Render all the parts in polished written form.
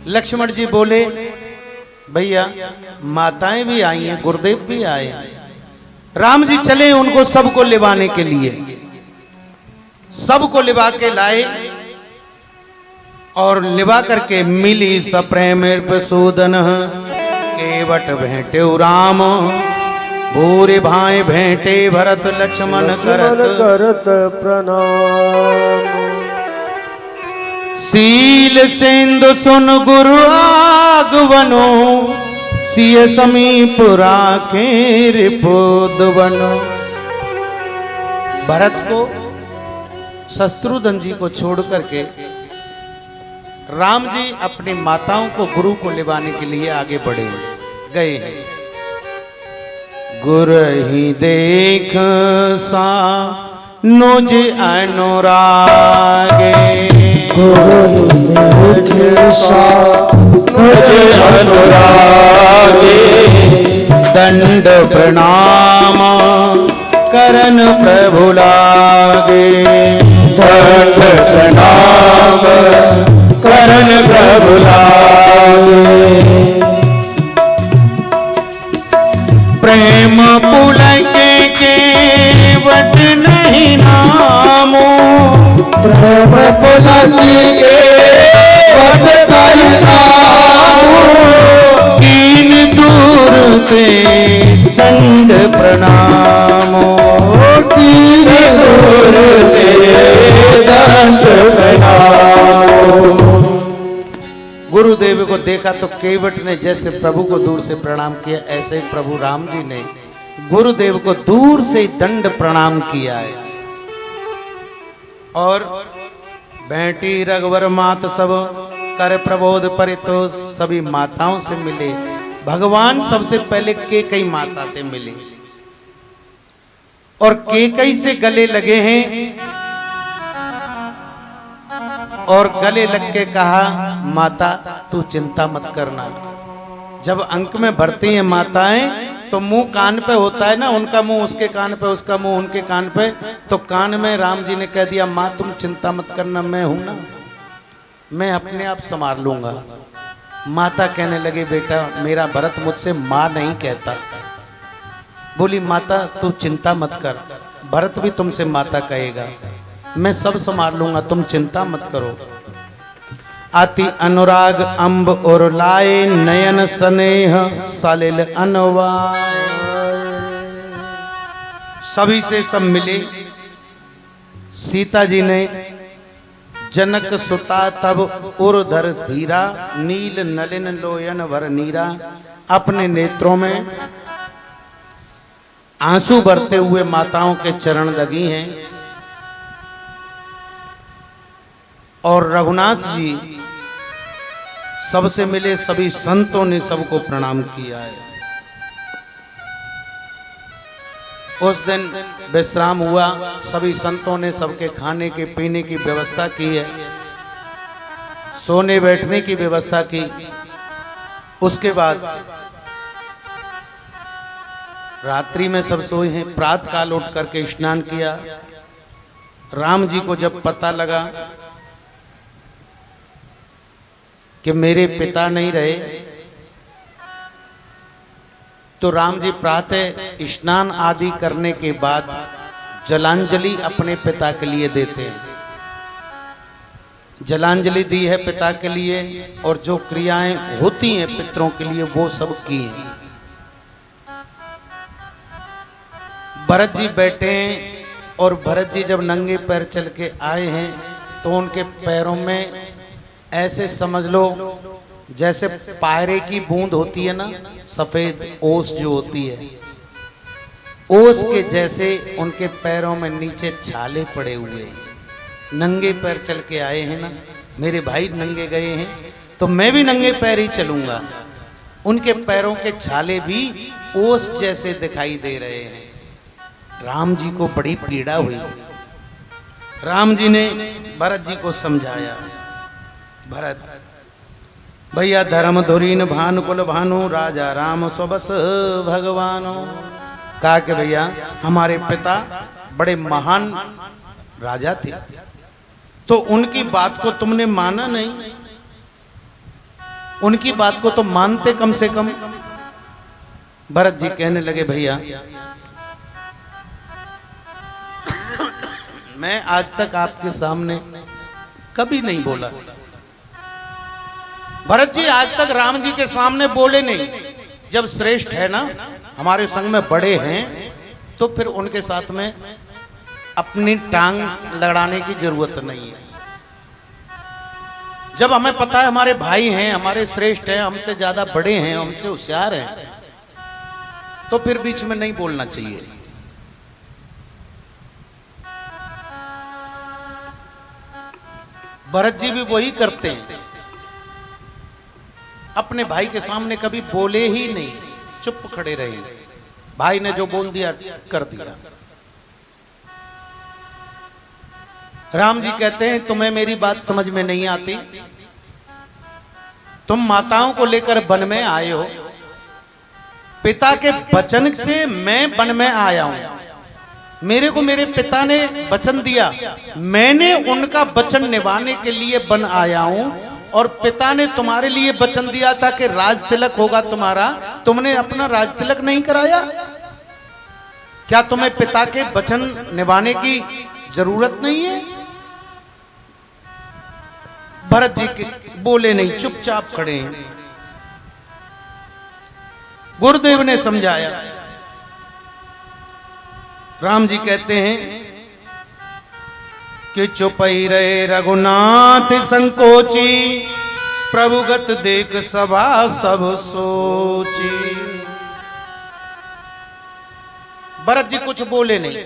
लक्ष्मण जी बोले भैया माताएं भी आई हैं, गुरुदेव भी आए हैं। राम जी चले उनको सबको लिवाने के लिए, सबको लिवा के लाए और लिवा करके मिली सप्रेम प्रसूदन केवट भेंटे राम भूरे भाई भेंटे भरत लक्ष्मण करत प्रणाम। सील सिंधु सुन गुरु आगवनो सिय समीप राखे रिपुदवनो। भरत को शत्रुघ्न जी को छोड़ करके राम जी अपनी माताओं को गुरु को लिवाने के लिए आगे बढ़े गए हैं। गुर ही देख सा नुज अनुरागे, गुरु देख सा नुज अनुरागे। दंड प्रणाम करन प्रभु लागे, दंड प्रणाम करन प्रभु लागे। प्रेम पुलके केवट नहीं नामो, प्रेम पुलके केवट नहीं नामो। कीन दूर ते दंड प्रणामो, कीन दूर ते दंड प्रणामो। गुरुदेव को देखा तो केवट ने जैसे प्रभु को दूर से प्रणाम किया, ऐसे ही प्रभु राम जी ने गुरुदेव को दूर से दंड प्रणाम किया है। और बेटी रघुवर मात सब कर प्रबोध परितो, सभी माताओं से मिले। भगवान सबसे पहले केकई माता से मिले और केकई से गले लगे हैं और गले लग के कहा माता तू चिंता मत करना। जब अंक में भरती हैं माताएं तो मुंह कान पे होता है ना, उनका मुंह उसके कान पे, उसका मुंह उनके कान पे, तो कान में राम जी ने कह दिया माँ तुम चिंता मत करना, मैं हूं ना, मैं अपने आप संभाल लूंगा। माता कहने लगी बेटा मेरा भरत मुझसे माँ नहीं कहता। बोली माता तू चिंता मत कर, भरत भी तुमसे माता कहेगा, मैं सब संभाल लूंगा, तुम चिंता मत करो। अति अनुराग अंब और लाए, नयन स्नेह सलिल अनवाय। सभी से सब मिले। सीता जी ने जनक सुता तब उर्धर धीरा, नील नलिन लोयन भर नीरा। अपने नेत्रों में आंसू भरते हुए माताओं के चरण लगी हैं। और रघुनाथ जी सबसे मिले, सभी संतों ने सबको प्रणाम किया है। उस दिन विश्राम हुआ, सभी संतों ने सबके खाने के पीने की व्यवस्था की है, सोने बैठने की व्यवस्था की। उसके बाद रात्रि में सब सोए हैं। प्रातः काल उठ करके स्नान किया। राम जी को जब पता लगा कि मेरे पिता नहीं रहे, तो राम जी प्रातः स्नान आदि करने के बाद जलांजलि अपने पिता के लिए देते हैं। जलांजलि दी है पिता के लिए, और जो क्रियाएं होती हैं पितरों के लिए वो सब की हैं। भरत जी बैठे हैं और भरत जी जब नंगे पैर चल के आए हैं तो उनके पैरों में ऐसे समझ लो जैसे पायरे की बूंद होती है ना, सफेद ओस जो होती है, ओस के जैसे उनके पैरों में नीचे छाले पड़े हुए हैं। नंगे पैर चल के आए हैं ना, मेरे भाई नंगे गए हैं तो मैं भी नंगे पैर ही चलूंगा। उनके पैरों के छाले भी ओस जैसे दिखाई दे रहे हैं। राम जी को बड़ी पीड़ा हुई। राम जी ने भरत जी को समझाया, भरत भैया धर्म धुरीन भानुकुल भानु, राजा राम स्वबस भगवानो। कहा कि भैया हमारे पिता बड़े महान राजा थे, तो उनकी बात को तुमने माना नहीं। उनकी बात को तो मानते कम से कम। भरत जी कहने लगे भैया मैं आज तक आपके सामने कभी नहीं बोला। भरत जी आज तक राम जी के सामने बोले नहीं। जब श्रेष्ठ है ना, हमारे संग में बड़े हैं, तो फिर उनके साथ में अपनी टांग लड़ाने की जरूरत नहीं है। जब हमें पता है हमारे भाई हैं, हमारे श्रेष्ठ हैं, हमसे ज्यादा बड़े हैं, हमसे होशियार हैं, तो फिर बीच में नहीं बोलना चाहिए। भरत जी भी वही करते हैं, अपने भाई के सामने कभी बोले ही नहीं, चुप खड़े रहे। भाई ने जो बोल दिया कर दिया। राम जी कहते हैं तुम्हें मेरी बात समझ में नहीं आती। तुम माताओं को लेकर वन में आए हो, पिता के वचन से मैं वन में आया हूं। मेरे को मेरे पिता ने वचन दिया, मैंने उनका वचन निभाने के लिए वन आया हूं। और पिता ने तुम्हारे लिए वचन दिया था कि राज तिलक होगा तुम्हारा, तुमने अपना राज तिलक नहीं कराया। क्या तुम्हें पिता के वचन निभाने की जरूरत नहीं है? भरत जी के बोले नहीं, चुपचाप खड़े हैं। गुरुदेव ने समझाया। राम जी कहते हैं कि चुपई रहे रघुनाथ संकोची, प्रभुगत देख सभा सब सोची। भरत जी कुछ बोले नहीं,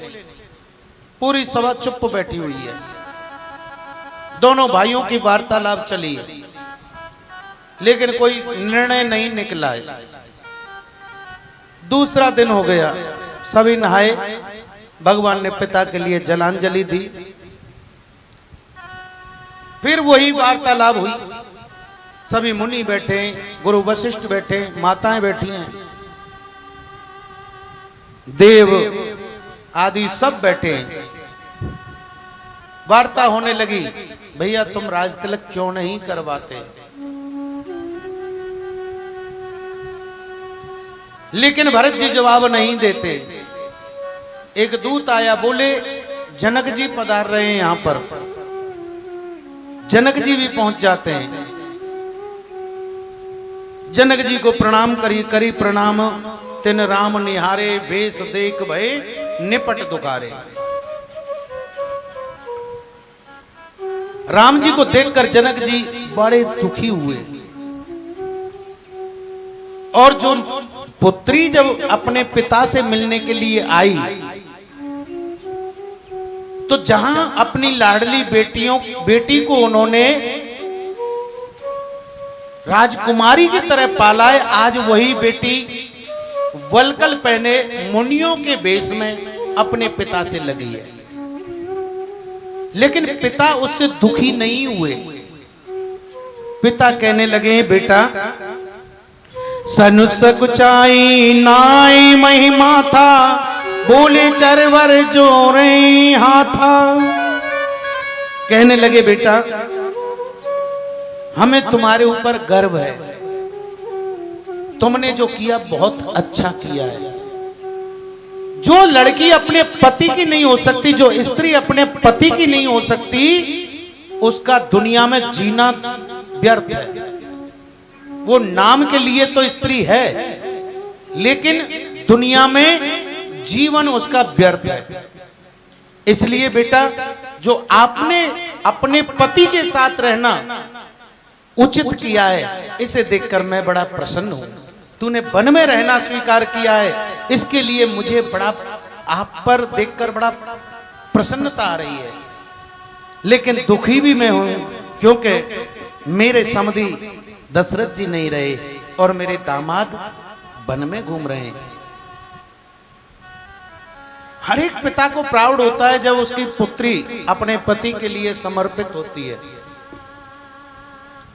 पूरी सभा चुप बैठी हुई है। दोनों भाइयों की वार्तालाप चली है, लेकिन कोई निर्णय नहीं निकला है। दूसरा दिन हो गया, सभी नहाए, भगवान ने पिता के लिए जलांजलि दी। फिर वही वार्तालाप हुई। सभी मुनि बैठे, गुरु वशिष्ठ बैठे, माताएं बैठी हैं, देव आदि सब बैठे हैं। वार्ता होने लगी, भैया तुम राज तिलक क्यों नहीं करवाते? लेकिन भरत जी जवाब नहीं देते। एक दूत आया, बोले जनक जी पधार रहे हैं यहां पर। जनक जी भी पहुंच जाते हैं। जनक जी को प्रणाम करी प्रणाम, तिन राम निहारे, वेश देख भय निपट दुकारे। राम जी को देखकर जनक जी बड़े दुखी हुए। और जो पुत्री जब अपने पिता से मिलने के लिए आई, तो जहां अपनी लाडली बेटी को उन्होंने राजकुमारी की तरह पाला है, आज वही बेटी वलकल पहने मुनियों के वेश में अपने पिता से लगी है। लेकिन पिता उससे दुखी नहीं हुए। पिता कहने लगे, बेटा सनुस कुचाई नाई महिमा था, बोले चरवर जोरे हाथा। कहने लगे, बेटा हमें तुम्हारे ऊपर गर्व है, तुमने जो किया बहुत अच्छा किया है। जो लड़की अपने पति की नहीं हो सकती, जो स्त्री अपने पति की नहीं हो सकती, उसका दुनिया में जीना व्यर्थ है। वो नाम के लिए तो स्त्री है, लेकिन दुनिया में जीवन उसका व्यर्थ है। इसलिए बेटा, जो आपने अपने पति के साथ रहना उचित किया है, इसे देखकर मैं बड़ा प्रसन्न हूं। तूने वन में रहना स्वीकार किया है, इसके लिए मुझे बड़ा आप पर देखकर बड़ा प्रसन्नता आ रही है। लेकिन दुखी भी मैं हूं, क्योंकि मेरे समधी दशरथ जी नहीं रहे और मेरे दामाद वन में घूम रहे हैं। हर एक पिता को प्राउड होता है जब उसकी पुत्री अपने पति के लिए समर्पित होती है।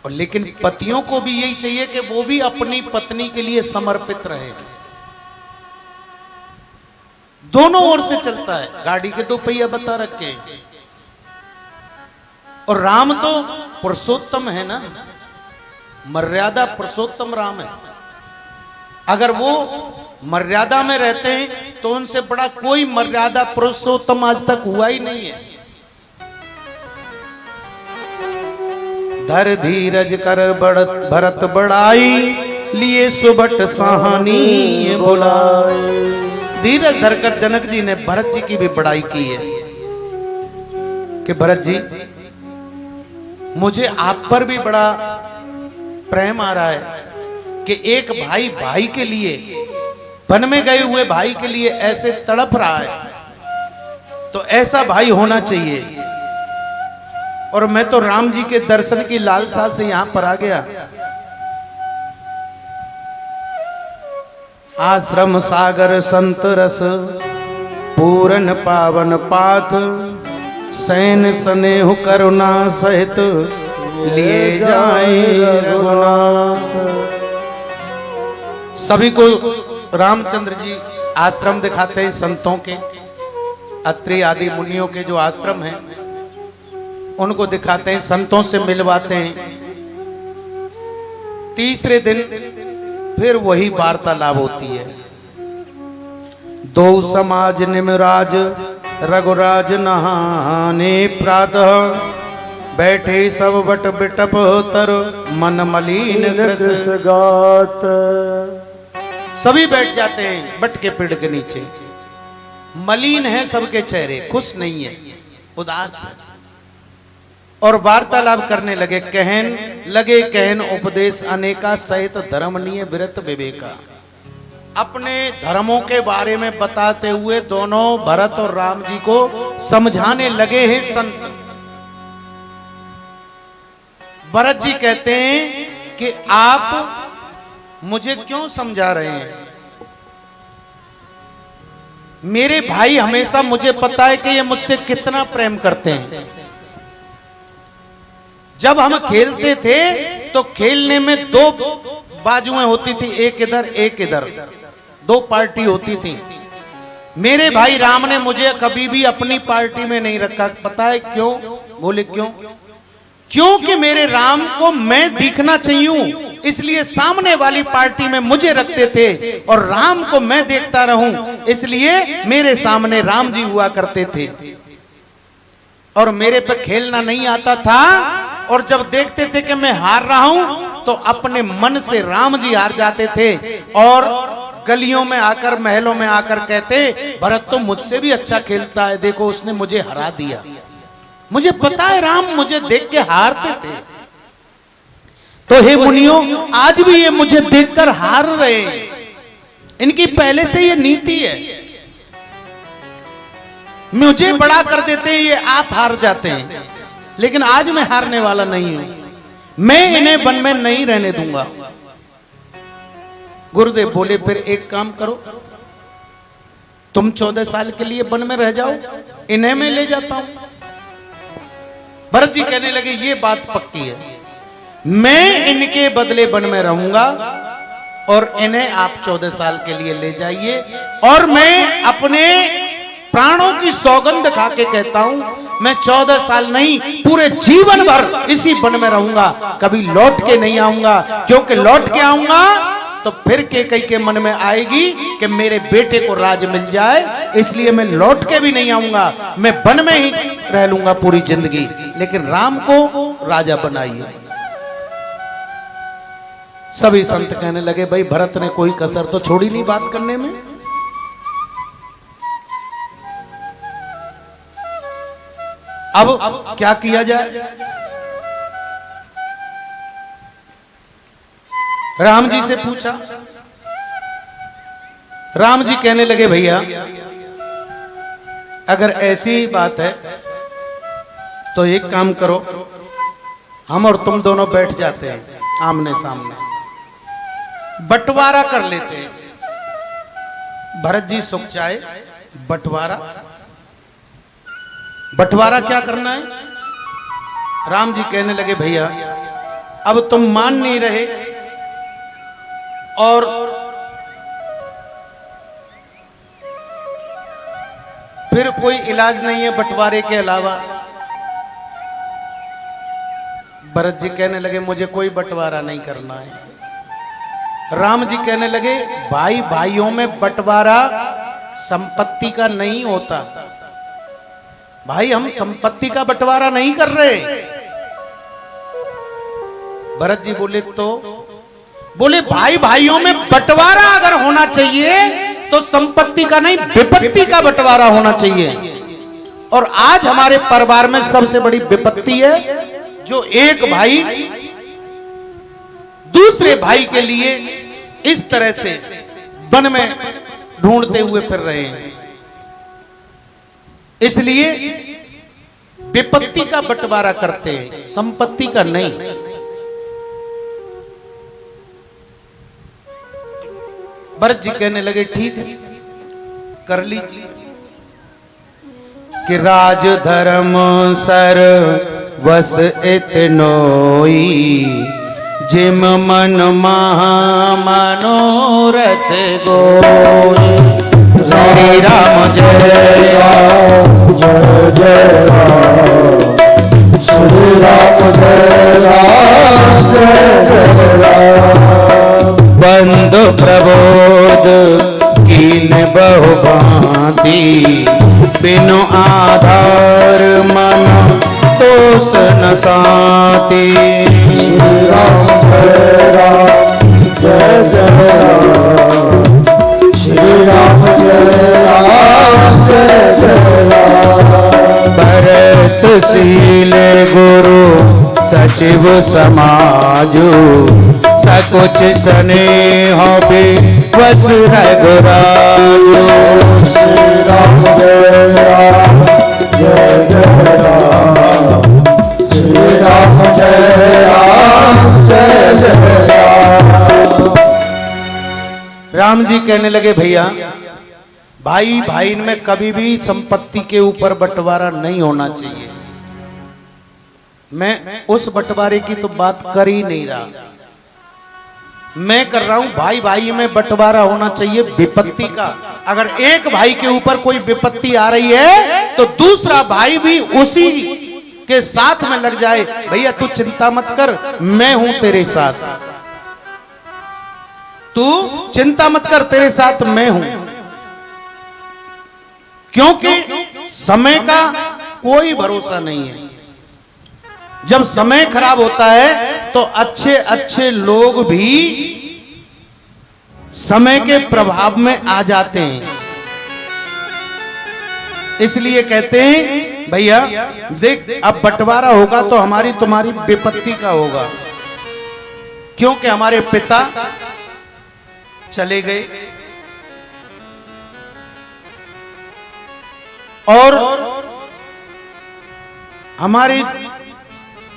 और लेकिन पतियों को भी यही चाहिए कि वो भी अपनी पत्नी के लिए समर्पित रहे। दोनों ओर से चलता है, गाड़ी के दो पहिया बता रखे। और राम तो पुरुषोत्तम है ना, मर्यादा पुरुषोत्तम राम है। अगर वो मर्यादा में रहते हैं तो उनसे बड़ा कोई मर्यादा पुरुषोत्तम आज तक हुआ ही नहीं है। धर धीरज कर भरत बढ़ाई, लिए सुबट सहानी बुलाए। धीरज धरकर जनक जी ने भरत जी की भी बड़ाई की है कि भरत जी, मुझे आप पर भी बड़ा प्रेम आ रहा है कि एक भाई भाई के लिए, वन में गए हुए भाई के लिए ऐसे तड़प रहा है, तो ऐसा भाई होना चाहिए। और मैं तो राम जी के दर्शन की लालसा से यहां पर आ गया। आश्रम सागर संत रस पूरन पावन पाथ, सैन स्नेह करुणा सहित लिए जाए रघुनाथ। सभी को रामचंद्र जी आश्रम दिखाते हैं संतों के, अत्रि आदि मुनियों के जो आश्रम हैं उनको दिखाते हैं, संतों से मिलवाते हैं। तीसरे दिन फिर वही वार्तालाप होती है। दो समाज निमराज रघुराज नहाने प्रातः, बैठे सब बट बिटप तर मन मलिन कृष गात। सभी बैठ जाते हैं बट के पेड़ के नीचे। मलिन है सबके चेहरे, खुश नहीं है, उदास है। और वार्तालाप करने लगे। कहन उपदेश अनेका, सहित धर्मनीय विरत विवेका। अपने धर्मों के बारे में बताते हुए दोनों भरत और राम जी को समझाने लगे हैं संत। भरत जी कहते हैं कि आप मुझे क्यों समझा रहे हैं? मेरे भाई हमेशा मुझे पता है कि ये मुझसे कितना प्रेम करते हैं। जब हम खेलते थे तो खेलने में दो बाजुएं होती थी, एक इधर एक इधर, दो पार्टी होती थी। मेरे भाई राम ने मुझे कभी भी अपनी पार्टी में नहीं रखा। पता है क्यों? बोले क्यों? क्योंकि मेरे राम को मैं दिखना चाहिए, इसलिए सामने वाली पार्टी में मुझे रखते थे, और राम को मैं देखता रहूं इसलिए मेरे सामने राम जी हुआ करते थे। और मेरे पे खेलना नहीं आता था, और जब देखते थे कि मैं हार रहा हूं तो अपने मन से राम जी हार जाते थे, और गलियों में आकर, महलों में आकर कहते, भरत तो मुझसे भी अच्छा खेलता है, देखो उसने मुझे हरा दिया। मुझे पता है राम मुझे देख के हारते थे। तो हे मुनियों, आज भी ये मुझे देखकर हार रहे हैं। इनकी पहले से ये नीति है, मुझे बड़ा कर देते हैं, ये आप हार जाते हैं। लेकिन आज मैं हारने वाला नहीं हूं, मैं इन्हें वन में नहीं रहने दूंगा। गुरुदेव बोले, फिर एक काम करो, तुम 14 साल के लिए वन में रह जाओ, इन्हें मैं ले जाता हूं। भरत जी कहने लगे, ये बात पक्की है, मैं इनके बदले वन में रहूंगा और इन्हें आप 14 साल के लिए ले जाइए, और मैं अपने प्राणों की सौगंध खा के कहता हूं, मैं 14 साल नहीं, पूरे जीवन भर इसी वन में रहूंगा, कभी लौट के नहीं आऊंगा। क्योंकि लौट के आऊंगा तो फिर कई के मन में आएगी कि मेरे बेटे को राज मिल जाए, इसलिए मैं लौट के भी नहीं आऊंगा, मैं वन में ही रह लूंगा पूरी जिंदगी, लेकिन राम को राजा बनाइए। सभी संत कहने लगे, भाई भरत ने कोई कसर तो छोड़ी नहीं बात करने में। अब क्या किया जाए? राम जी से पूछा। राम जी कहने लगे, भैया अगर ऐसी बात है तो एक काम करो, हम और तुम दोनों बैठ जाते हैं आमने सामने, बंटवारा कर लेते हैं। भरत जी सुख चाहे बंटवारा। बंटवारा क्या करना है? राम जी कहने लगे, भैया अब तुम मान नहीं रहे और फिर कोई इलाज नहीं है बंटवारे के अलावा। भरत जी कहने लगे मुझे कोई बंटवारा नहीं करना है। राम जी कहने लगे भाई भाइयों में बंटवारा संपत्ति का नहीं होता। भाई हम संपत्ति का बंटवारा नहीं कर रहे। भरत जी बोले तो बोले भाई भाइयों में बंटवारा अगर होना चाहिए तो संपत्ति का नहीं विपत्ति का बंटवारा होना चाहिए। और आज हमारे परिवार में सबसे बड़ी विपत्ति है जो एक भाई दूसरे भाई के लिए इस तरह से वन में ढूंढते हुए फिर रहे हैं। इसलिए विपत्ति का बंटवारा करते हैं, संपत्ति का नहीं। भरत जी कहने लगे ठीक है कर लीजिए। कि राज धर्म सर वस इतनोई जिम मन महा मनोरथ गोई। श्री राम जय राम जय जय राम, श्री राम जय राम जय जय राम। बंधु प्रबोध कीन बहु भांति बिनु आधार मन तोष न साति। श्री राम जय राम जय जय राम, श्री राम जय राम जय जय राम। भरत शील गुरु सचिव समाजु सकुच स्नेह वस रघुराजु। श्री राम जय राम जय जय राम, श्री राम जय राम जय जय राम। राम जी कहने लगे भैया भाई भाई में कभी भी संपत्ति के ऊपर बंटवारा नहीं होना चाहिए। मैं उस बंटवारे की तो बात कर ही नहीं रहा, मैं कर रहा हूं भाई भाई में बंटवारा होना चाहिए विपत्ति का। अगर एक भाई के ऊपर कोई विपत्ति आ रही है तो दूसरा भाई भी उसी के साथ में लग जाए। भैया तू चिंता मत कर, मैं हूं तेरे साथ, तू चिंता मत कर, तेरे साथ मैं हूं। क्योंकि समय का कोई भरोसा नहीं है। जब समय खराब होता है तो अच्छे अच्छे लोग भी समय के प्रभाव में आ जाते हैं। इसलिए कहते हैं भैया देख अब बंटवारा होगा तो हमारी तुम्हारी विपत्ति का होगा। क्योंकि हमारे पिता चले गए और हमारी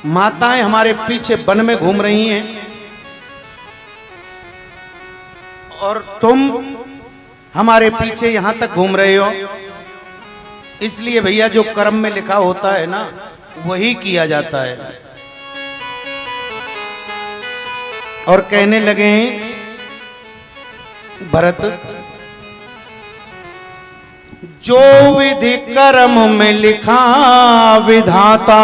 माताएं हमारे पीछे वन में घूम रही हैं और तुम हमारे पीछे यहां तक घूम रहे हो। इसलिए भैया जो कर्म में लिखा होता है ना वही किया जाता है। और कहने लगे भरत जो विधि कर्म में लिखा विधाता,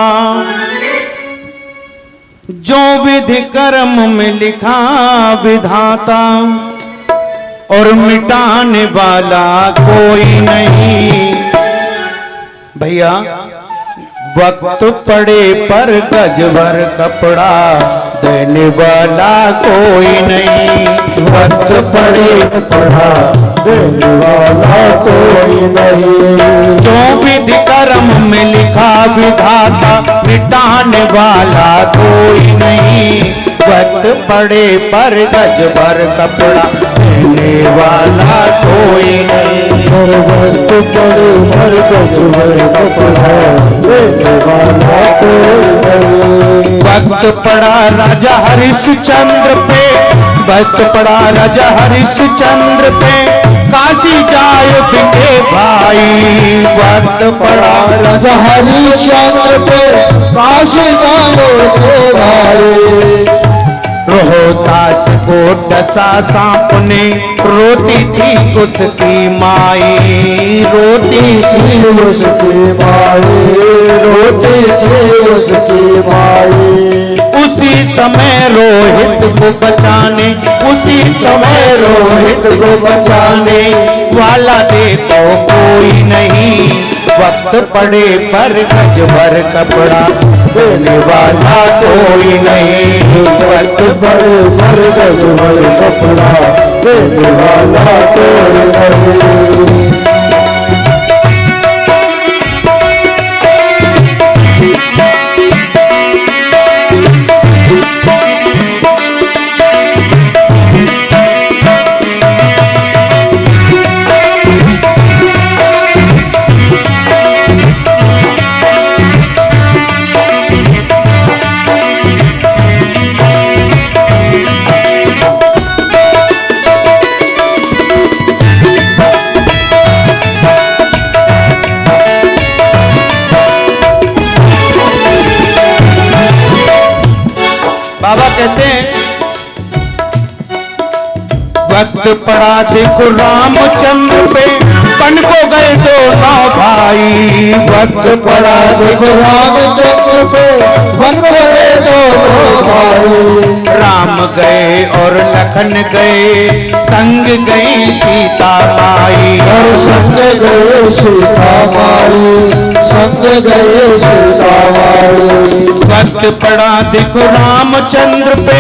जो विधि कर्म में लिखा विधाता और मिटाने वाला कोई नहीं। भैया वक्त पड़े पर गज भर कपड़ा देने वाला कोई नहीं। वक्त पड़े पढ़ा देने वाला कोई नहीं। जो विधि कर्म में लिखा विधाता मिटाने वाला कोई नहीं। वक्त पड़े पर गज भर कपड़ा देने वाला कोई नहीं। और वक्त पड़े पर गज भर कपड़ा देने वाला कोई नहीं। वक्त पड़ा राजा हरिश्चंद्र पे, वक्त पड़ा राजा हरिश्चंद्र पे काशी जाए बिके भाई। वक्त पड़ा राजा हरिश्चंद्र पे काशी जाए बिके भाई। रोहो काश को डसा सांप ने, रोती थी उसकी माई, रोती थी उसकी माई, रोती थी उसकी माई। उसी समय रोहित को बचाने, उसी समय रोहित को बचाने वाला देखो कोई नहीं, वक्त पड़े पर गज भर कपड़ा देने वाला कोई नहीं, वक्त पड़े पर गज भर कपड़ा देने वाला कोई नहीं। बाबा कहते हैं वक्त पड़ा देखो रामचंद्र पे, बन को गए दोनों भाई, वक्त पड़ा देखो रामचंद्र पे, बन को गए दोनों भाई। राम गए और लखन गए, संग गई सीता माई, और संग गए सीता माई, संग गए सीता माई। वक्त पड़ा देखो रामचंद्र पे,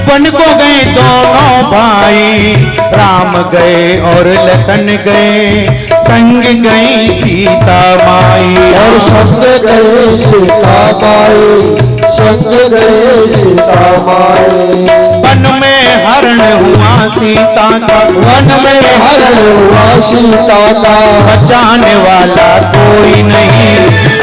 बन को गए दोनों भाई, राम गए और लखन गए, संग गई सीता माई, और संग गए सीता माई, संग गए सीता माई। वन में हरण हुआ सीता का, वन में हरण हुआ सीता का, बचाने वाला कोई नहीं,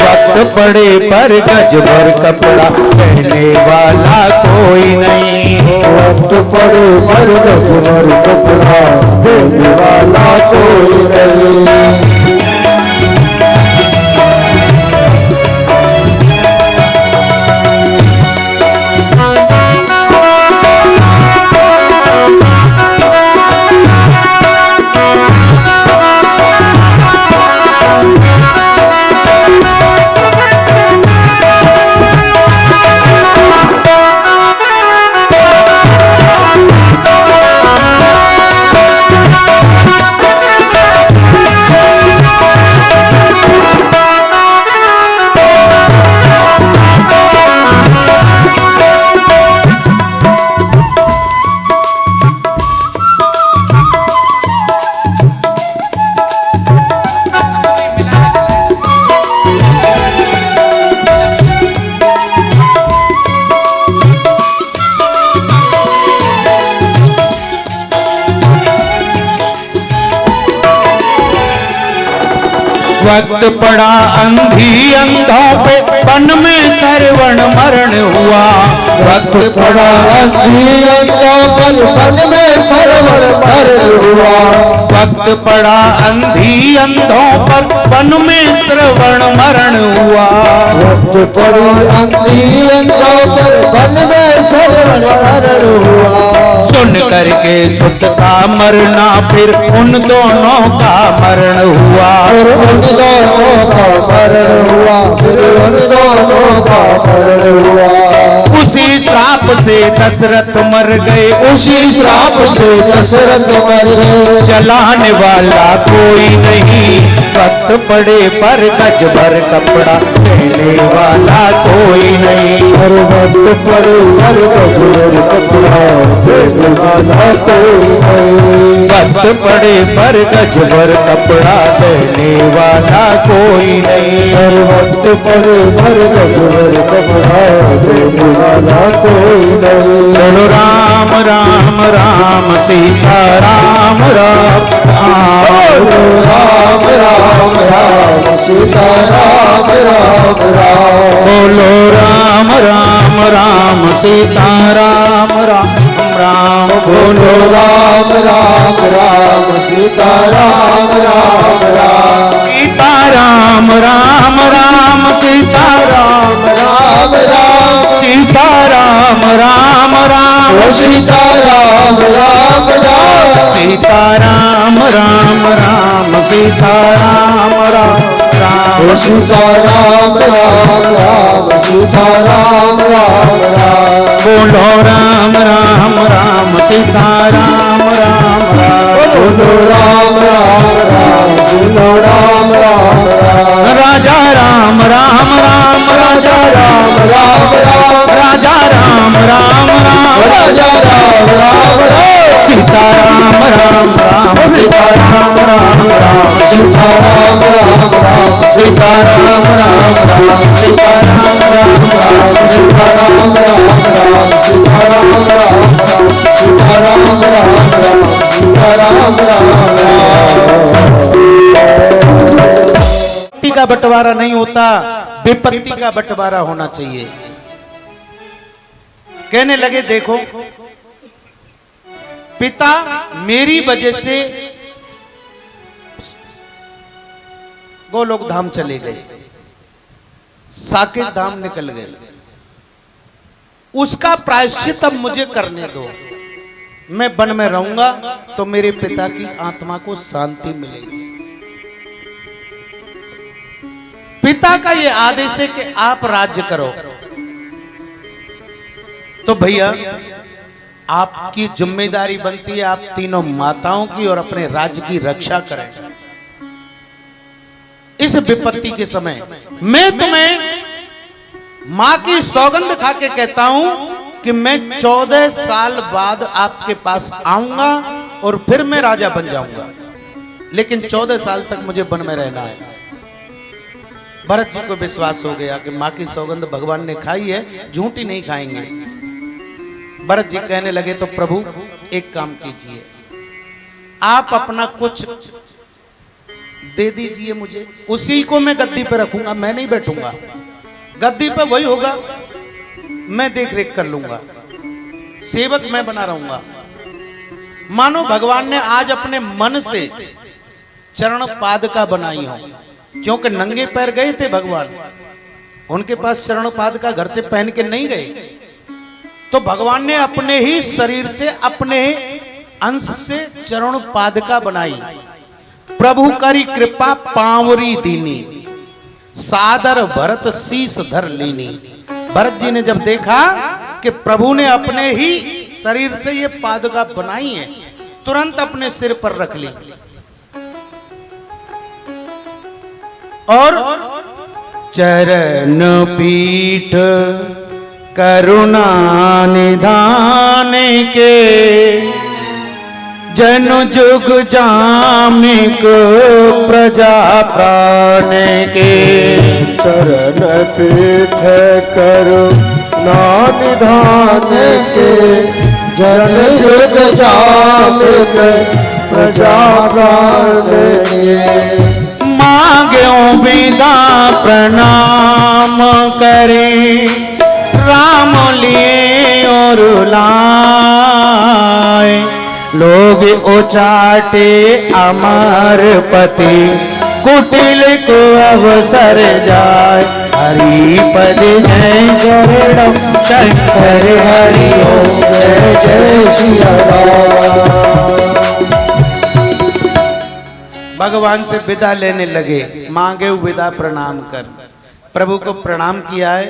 वक्त पड़े पर गज भर कपड़ा पहने वाला कोई नहीं, वक्त पड़े पर गज भर कपड़ा देने वाला कोई नहीं। वक्त पड़ा अंधी अंधों पे, वन में सरवण मरण हुआ, वक्त पड़ा अंधी अंधों पर, वन में सरवण मरण हुआ। वक्त पड़ा अंधी अंधों पर, वन में श्रवण मरण हुआ, वक्त पड़ी अंधी अंधों पर, वन में सरवण मरण हुआ। सुन करके सुत का मरना, फिर उन दोनों का मरण हुआ, और उन दोनों का मरण हुआ, फिर उन दोनों का मरण हुआ। उसी श्राप से दशरथ मर गए, उसी श्राप से दशरथ मर गए। जलाने वाला कोई नहीं, वक्त पड़े पर गज भर कपड़ा पहने वाला कोई नहीं, और वक्त पड़े पर गज भर कपड़ा देने वाला कोई नहीं। वक्त पड़े पर गज भर कपड़ा देने वाला कोई नहीं, और वक्त पड़े पर गज भर कपड़ा देने वाला कोई नहीं। बोलो राम राम राम सीता राम राम राम, राम राम राम सीता राम राम राम। बोलो राम राम राम सीता राम राम राम, बोलो राम राम राम सीता राम राम राम। सीता राम राम राम सीता राम राम राम सीता राम राम राम राम सीता राम राम राम सीता राम राम राम सीता राम राम राम सीता राम राम राम सीता राम राम राम बोलो राम राम राम सीता राम राम राम बोलो राम राम राम बोलो राम राम राम राजा राम राम राम राजा राम राम राम राजा राम राम राम राजा राम राम राम सीता राम राम राम सीता राम राम राम सीता राम राम राम सीता राम राम राम सीता राम राम राम सीता राम राम राम सीता राम राम राम सीता राम राम राम सीता राम राम विपत्ति का बंटवारा नहीं होता, विपत्ति का बंटवारा होना चाहिए। कहने लगे देखो पिता मेरी वजह से गोलोक धाम चले गए, साकेत धाम निकल गए, उसका प्रायश्चित अब मुझे करने दो। मैं वन में रहूंगा तो मेरे पिता की आत्मा को शांति मिलेगी। पिता का ये आदेश है कि आप राज्य करो, तो भैया आपकी जिम्मेदारी बनती है आप तीनों माताओं की और अपने राज्य की रक्षा करें। इस विपत्ति के समय मैं तुम्हें मां की सौगंध खा के कहता हूं कि मैं 14 साल बाद आपके पास आऊंगा और फिर मैं राजा बन जाऊंगा, लेकिन 14 साल तक मुझे वन में रहना है। भरत जी को विश्वास हो गया कि मां की सौगंध भगवान ने खाई है, झूठी नहीं खाएंगे। भरत जी कहने लगे तो प्रभु एक काम कीजिए, आप अपना कुछ दे दीजिए मुझे, उसी को मैं गद्दी पे रखूंगा, मैं नहीं बैठूंगा गद्दी पे, वही होगा, मैं देख रेख कर लूंगा, सेवक मैं बना रहूंगा। मानो भगवान ने आज अपने मन से चरण पादका बनाई हो, क्योंकि नंगे पैर गए थे भगवान, उनके पास चरण पादका घर से पहन के नहीं गए, तो भगवान ने अपने ही शरीर से अपने अंश से चरण पादका बनाई। प्रभु करी कृपा पावरी दीनी, सादर भरत शीस धर लीनी। भरत जी ने जब देखा कि प्रभु ने अपने ही शरीर से ये पादुका बनाई है, तुरंत अपने सिर पर रख ली और चरण पीठ करुणा निधान के, जनु जुग जामिक प्रजा प्राण के। चरण पीठ करुणा निधान के, जन जुग जामिक प्रजा प्राण के। मांग्यो विदा प्रणाम करे, राम लिए और लाए, लोग उचाटे अमर पति, कुटिल को अवसर जाए। हरि पद जय शरणम शंकर हरि ओम, जय जय सिया राम। भगवान से विदा लेने लगे, मांगे विदा प्रणाम कर। प्रभु को प्रणाम किया है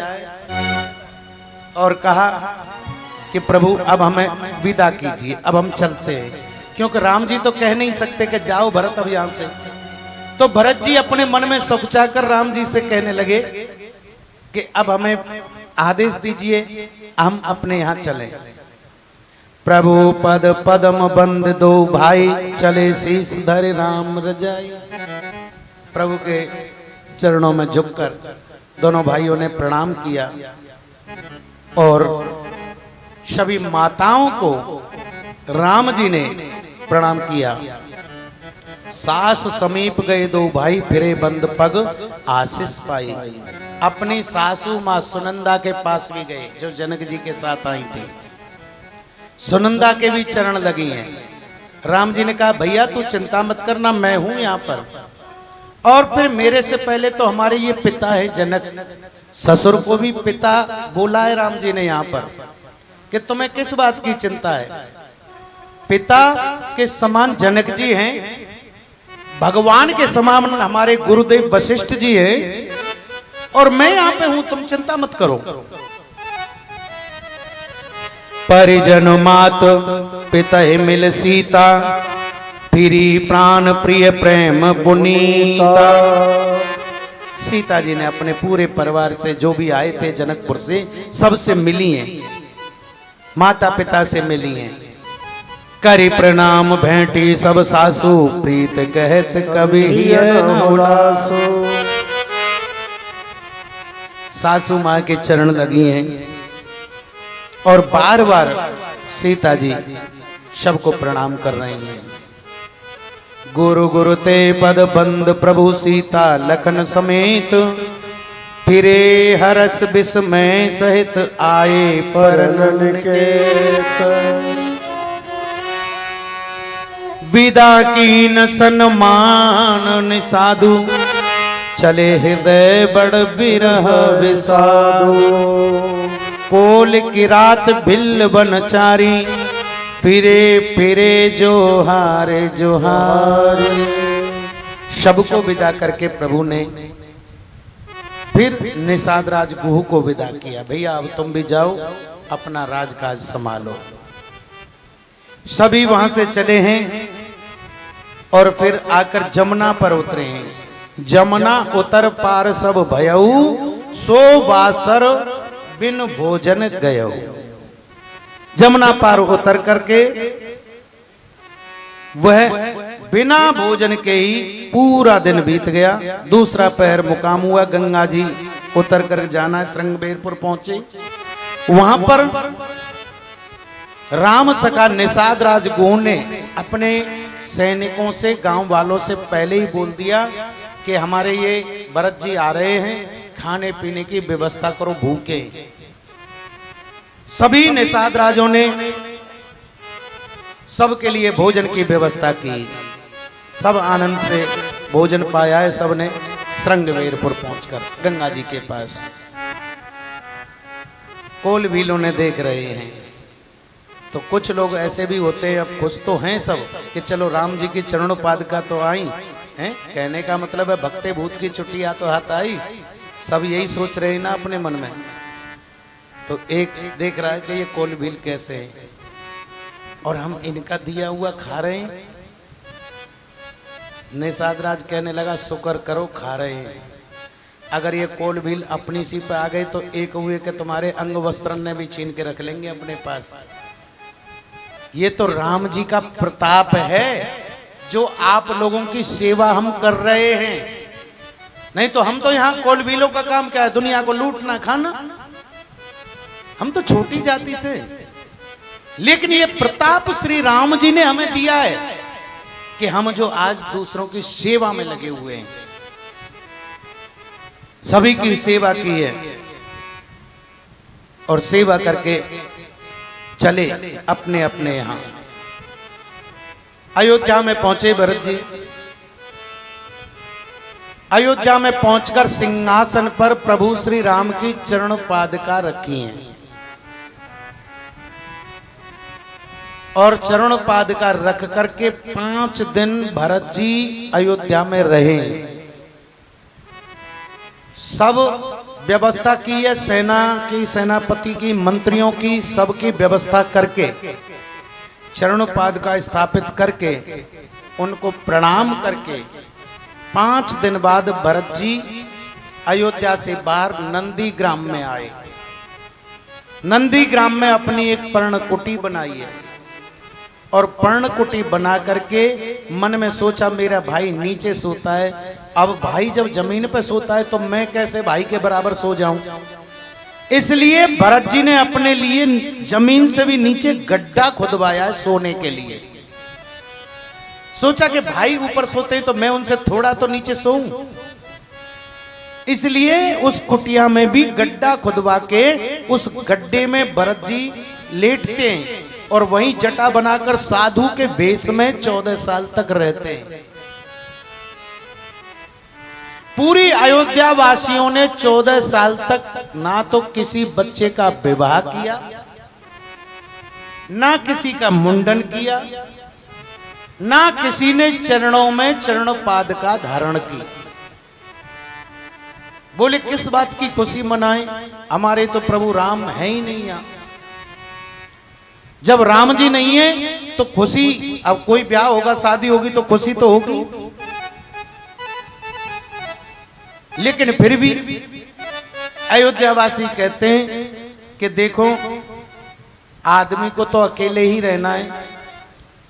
और कहा कि प्रभु अब हमें विदा कीजिए, अब हम चलते हैं, क्योंकि राम जी तो कह नहीं सकते कि जाओ भरत अब यहां से। तो भरत जी अपने मन में सोचा कर राम जी से कहने लगे कि अब हमें आदेश दीजिए, हम अपने यहां चले। प्रभु पद पदम बंद दो भाई, चले शीस धरे राम रजाई। प्रभु के चरणों में झुककर दोनों भाइयों ने प्रणाम किया और सभी माताओं को राम जी ने प्रणाम किया। सास समीप गए दो भाई, फिरे बंद पग आशीष पाई। अपनी सासू मां सुनंदा के पास भी गए, जो जनक जी के साथ आई थी। सुनंदा के भी चरण लगी हैं। राम जी ने कहा भैया तू चिंता मत करना, मैं हूं यहां पर। और फिर मेरे से पहले तो हमारे ये पिता है जनक, ससुर को भी पिता बोला है राम जी ने यहाँ पर कि तुम्हें किस बात की चिंता है। पिता के समान जनक जी हैं, भगवान के समान हमारे गुरुदेव वशिष्ठ जी हैं, और मैं यहाँ पे हूं, तुम चिंता मत करो। परिजन मात पिता मिल सीता, फिरी प्राण प्रिय प्रेम पुनीता। सीता जी ने अपने पूरे परिवार से, जो भी आए थे जनकपुर से, सबसे मिली हैं, माता पिता से मिली हैं। करी प्रणाम भेंटी सब सासू, प्रीत कहत कभी उदासो। सासू माँ के चरण लगी हैं और बार बार सीता जी सबको प्रणाम कर रही हैं। गुरु गुरु ते पद बंद प्रभु सीता लखन समेत, फिरे हरस विस्मय सहित आए परनन के। विदा की न सन्मान निसाधु, चले हृदय बड़ विरह विसाधु। कोल की रात भिल बनचारी, फिरे फिरे जोहारे जोहारे। सबको विदा करके प्रभु ने फिर निषाद राज गुहू को विदा किया। भैया अब तुम भी जाओ, अपना राजकाज संभालो। सभी वहां से चले हैं और फिर आकर जमुना पर उतरे हैं। जमुना उतर पार सब भयऊ, सो बासर बिन भोजन गयऊ। जमुना पार उतर करके वह बिना भोजन के ही पूरा दिन बीत गया। दूसरा पहर मुकाम हुआ, गंगा जी उतर कर जाना, श्रृंगबेरपुर पहुंचे। वहां पर राम सखा निषाद राज गुहू ने अपने सैनिकों से, गांव वालों से पहले ही बोल दिया कि हमारे ये भरत जी आ रहे हैं, खाने पीने की व्यवस्था करो, भूखे। सभी निषाद राजों ने सबके लिए भोजन की व्यवस्था की। सब आनंद से भोजन पाया है सबने। श्रृंगबेरपुर पहुंचकर गंगा जी के पास कोल भीलों ने देख रहे हैं। तो कुछ लोग ऐसे भी होते हैं, अब खुश तो हैं सब कि चलो राम जी की चरणों पादुका तो आई हैं, कहने का मतलब है भक्ते भूत की चुटिया तो हाथ आई। सब यही सोच रहे हैं ना अपने मन में। तो एक देख रहा है कि ये कोल भील कैसे है और हम इनका दिया हुआ खा रहे हैं। निषाद राज कहने लगा शुक्र करो खा रहे हैं, अगर ये कोल भील अपनी सी पे आ गए तो एक हुए कि तुम्हारे अंग वस्त्र ने भी छीन के रख लेंगे अपने पास। ये तो राम जी का प्रताप है जो आप लोगों की सेवा हम कर रहे हैं। नहीं तो हम तो यहाँ कोल भीलों का काम क्या है, दुनिया को लूटना खाना। हम तो छोटी जाति से, लेकिन ये प्रताप श्री राम जी ने हमें दिया है कि हम जो आज दूसरों की सेवा में लगे हुए हैं, सभी की सेवा की है और सेवा करके चले अपने अपने यहां। अयोध्या में पहुंचे भरत जी। अयोध्या में पहुंचकर सिंहासन पर प्रभु श्री राम की चरण पादुका रखी हैं और चरण पादुका रख करके 5 दिन भरत जी अयोध्या में रहे। सब व्यवस्था की है, सेना की, सेनापति की, मंत्रियों की, सबकी व्यवस्था करके चरण पादुका स्थापित करके उनको प्रणाम करके 5 दिन बाद भरत जी अयोध्या से बाहर नंदीग्राम में आए। नंदीग्राम में अपनी एक पर्णकुटी बनाई है और पर्णकुटी बना करके मन में सोचा मेरा भाई नीचे सोता है, अब भाई जब जमीन पर सोता है तो मैं कैसे भाई के बराबर सो जाऊं। इसलिए भरत जी ने अपने लिए जमीन से भी नीचे गड्ढा खुदवाया है सोने के लिए। सोचा कि भाई ऊपर सोते हैं तो मैं उनसे थोड़ा तो नीचे सोऊं। इसलिए उस कुटिया में भी गड्ढा खुदवा के उस गड्ढे में भरत जी लेटते हैं और वहीं जटा बनाकर साधु के वेश में 14 साल तक रहते हैं। पूरी अयोध्या वासियों ने 14 साल तक ना तो किसी बच्चे का विवाह किया, ना किसी का मुंडन किया, ना किसी ने चरणों में चरण पाद का धारण की। बोले किस बात की खुशी मनाएं, हमारे तो प्रभु राम है ही नहीं यहाँ। जब राम जी नहीं है तो खुशी, अब कोई ब्याह होगा, शादी होगी तो खुशी तो होगी। लेकिन फिर भी अयोध्यावासी कहते हैं कि देखो, आदमी को तो अकेले ही रहना है,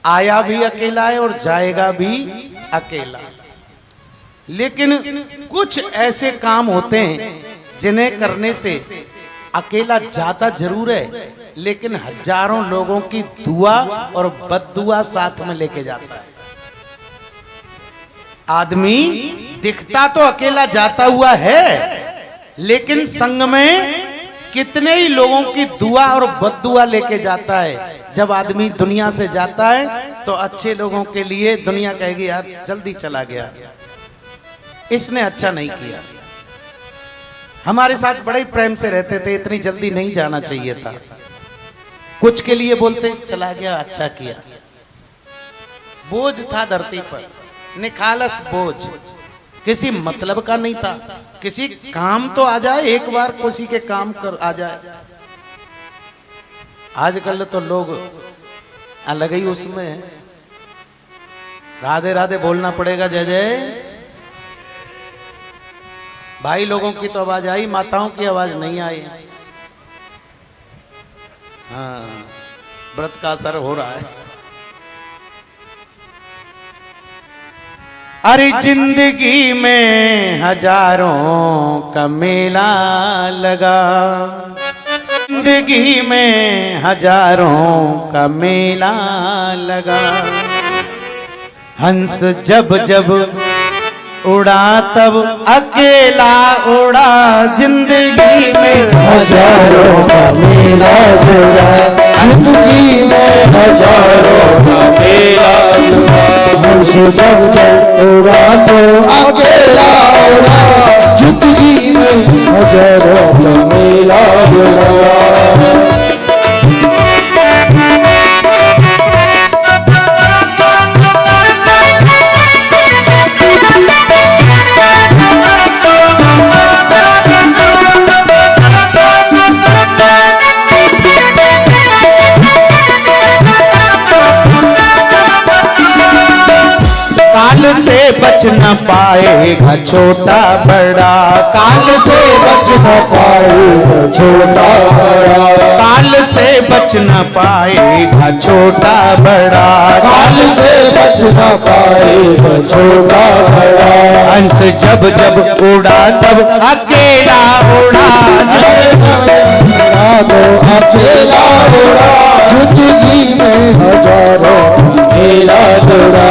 आया भी अकेला है और जाएगा भी अकेला। लेकिन कुछ ऐसे काम होते हैं जिन्हें करने से अकेला जाता जरूर है, लेकिन हजारों लोगों की दुआ और बद्दुआ साथ में लेके जाता है। आदमी दिखता तो अकेला जाता हुआ है, लेकिन संग में कितने ही लोगों की दुआ और बद्दुआ लेके जाता है। जब आदमी दुनिया से जाता है तो अच्छे लोगों के लिए दुनिया कहेगी यार जल्दी चला गया, इसने अच्छा नहीं किया, हमारे साथ बड़े प्रेम से रहते थे, इतनी जल्दी नहीं जाना चाहिए था। कुछ के लिए बोलते चला गया, अच्छा किया। बोझ था धरती पर, निखालस बोझ, किसी मतलब का नहीं था। किसी काम तो आ जाए, एक बार किसी के काम कर आ जाए। आजकल तो लोग अलग ही उसमें है, राधे राधे बोलना पड़ेगा, जय जय। भाई लोगों की तो आवाज आई, माताओं की आवाज नहीं आई। हाँ, व्रत का असर हो रहा है। अरे जिंदगी में हजारों का मेला लगा, जिंदगी में हजारों का मेला लगा। हंस जब जब उड़ा तब अकेला उड़ा, जिंदगी में हजारों का मेला जुड़ा, जिंदगी में हजारों का मेला जुड़ा। हंस जब जब उड़ा तो अकेला उड़ा, जिंदगी में हजारों का मेला जुड़ा। काल से बच न पाएगा छोटा बड़ा, काल से बच न पाएगा छोटा बड़ा, काल से बच न पाएगा छोटा बड़ा, काल से बच न पाएगा छोटा बड़ा। हंस जब जब उड़ा तब अकेला उड़ा, तो अकेला उड़ा, जिंदगी में हजारों मेला जुड़ा।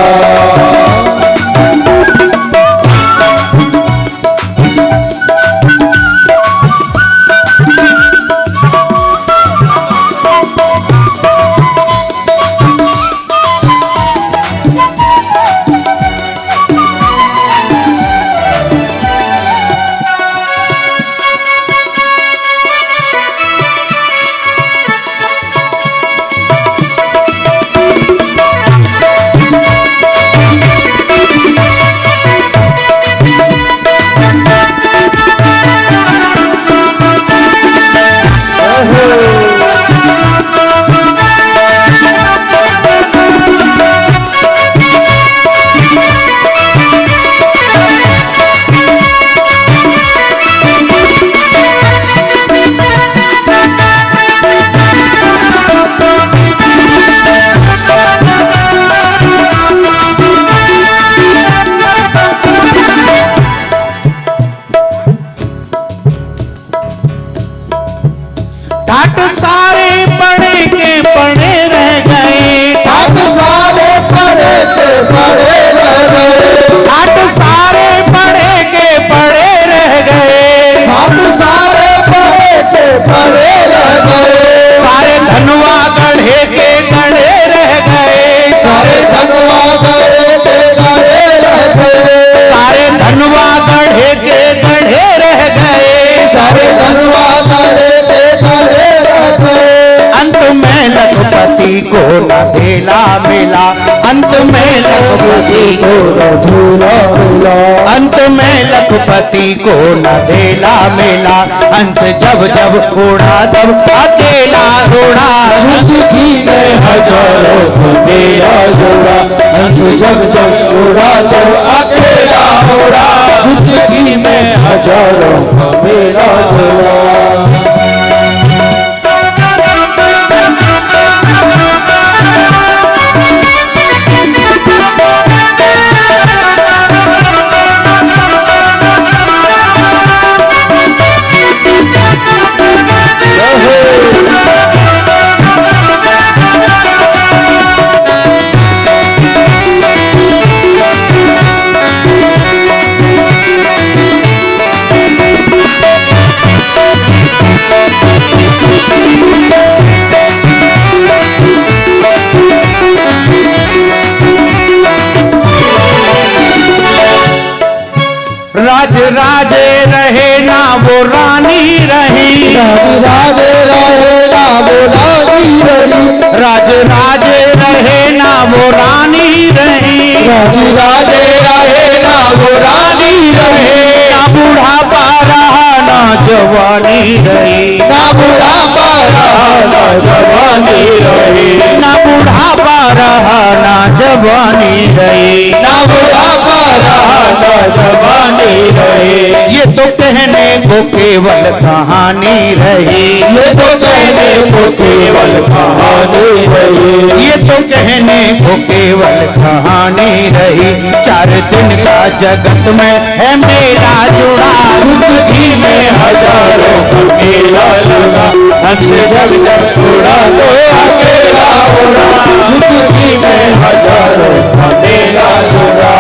न धेला मिला, अंत में लखपति को रघुरा मिला, अंत में लखपति को न धेला मिला। हंस जब जब उड़ा तब अकेला उड़ा, जिंदगी में हजारों को मेरा जोड़ा, हंस जब जब उड़ा तो अकेला उड़ा, जिंदगी में हजारों को मेरा जोड़ा। राज राजे रहे ना वो रानी रही, राज राजे रहे ना वो रानी रही, राज राजे रहे ना वो रानी रही, राज राजे रहे ना वो रानी रहे, ना बुढ़ापा रहा ना जवानी रही, ना बुढ़ापा रहा ना जवानी रही, ना बुढ़ापा रहा ना जवानी रही, ना बुढ़ापा रहा ना जवानी रही। ये तो कहने को केवल कहानी रही, ये तो कहने को केवल कहानी रही, ये तो कहने को केवल कहानी रही। 4 दिन का जगत में है मेरा जुड़ा, जिंदगी में हजारों का मेला लगा, हंस जब जब उड़ा तो अकेला उड़ा, जिंदगी में हजारों का मेला जुड़ा।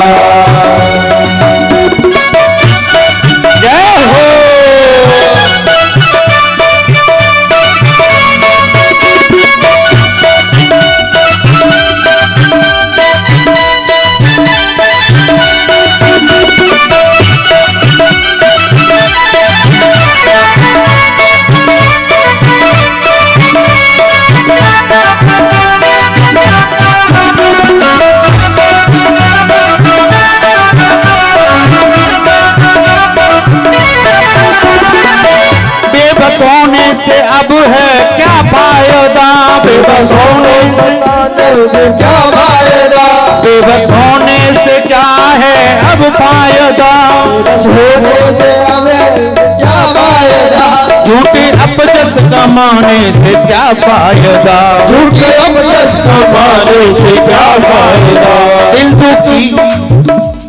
जय हो। सोने से अब है क्या फायदा, बेबस होने से क्या फायदा, बेबस होने से क्या है अब फायदा, बेबस होने से हमें क्या फायदा, झूठे अपजस कमाने से क्या फायदा, झूठे अपजस कमाने से क्या फायदा, दिल दुखी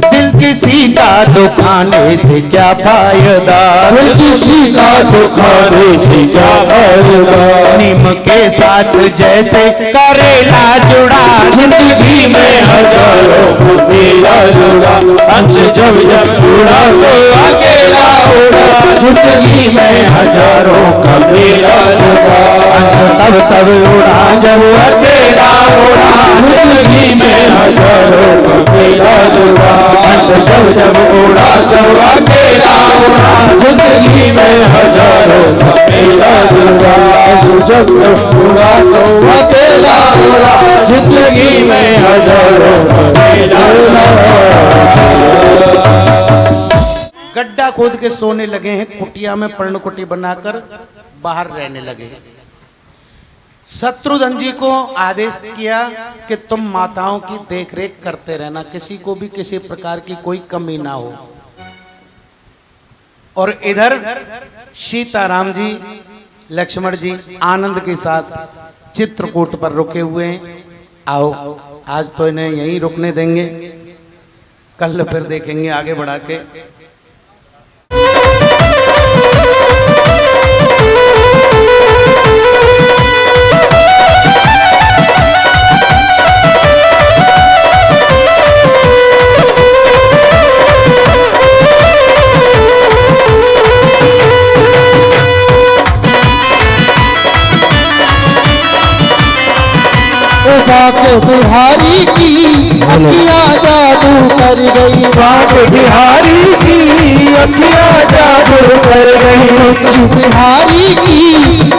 दिल किसी का दुखाने से क्या फायदा, दिल किसी का दुखाने से क्या फायदा, नीम के साथ जैसे करेला जुड़ा, जिंदगी में हजारों को मेला जुड़ा, हंस जब जब उड़ा तो अकेला उड़ा, जिंदगी में हजारों का मेला जुड़ा, तब उड़ा जब अकेला उड़ा, जिंदगी में हजारों का मेला जुड़ा, हंस जब जब उड़ा तो अकेला उड़ा, जिंदगी में हजारों का मेला जुड़ा, हंस जब जब उड़ा तो अकेला उड़ा, जिंदगी में हजारों का मेला जुड़ा। गड्ढा खोद के सोने लगे हैं, कुटिया में पर्णकुटी बनाकर बाहर रहने लगे। शत्रुघ्न जी को आदेश किया कि तुम माताओं की देखरेख करते रहना, किसी को भी किसी प्रकार की कोई कमी ना हो। और इधर सीताराम जी लक्ष्मण जी आनंद के साथ चित्रकूट पर रुके हुए हैं। आओ आज तो इन्हें यहीं रुकने देंगे, कल फिर देखेंगे आगे बढ़ा के। ओ बाके बिहारी की अखियाँ जादू कर गई, बाके बिहारी की अखियाँ जादू कर गई, बिहारी की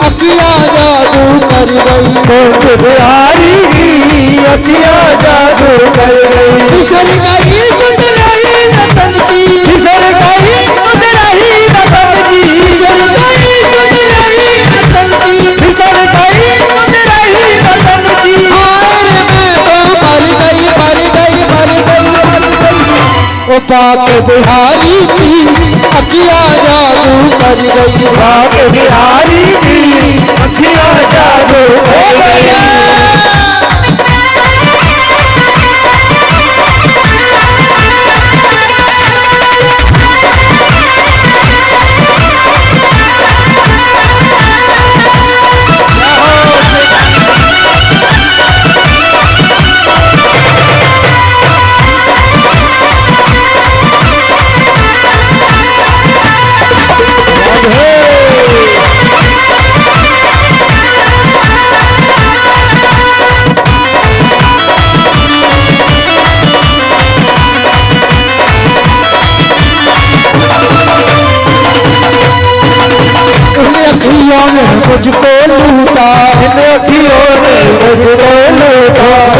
अखियाँ जादू कर गई, बिहारी की अखियाँ जादू कर गई। फिसल गई सुन रही रतन की, फिसल गई सुन रही रतन की, फिसल गई सुन रही रतन की, फिसल गई सुन रही रतन की। हाय मैं तो मर गई मर गई मर गई मर गई। ओ बाके बिहारी की अखियाँ जादू कर गई, बाके बिहारी की अखियाँ जादू कर गई। मुझको लूटा, इन अखियों ने मुझको लूटा,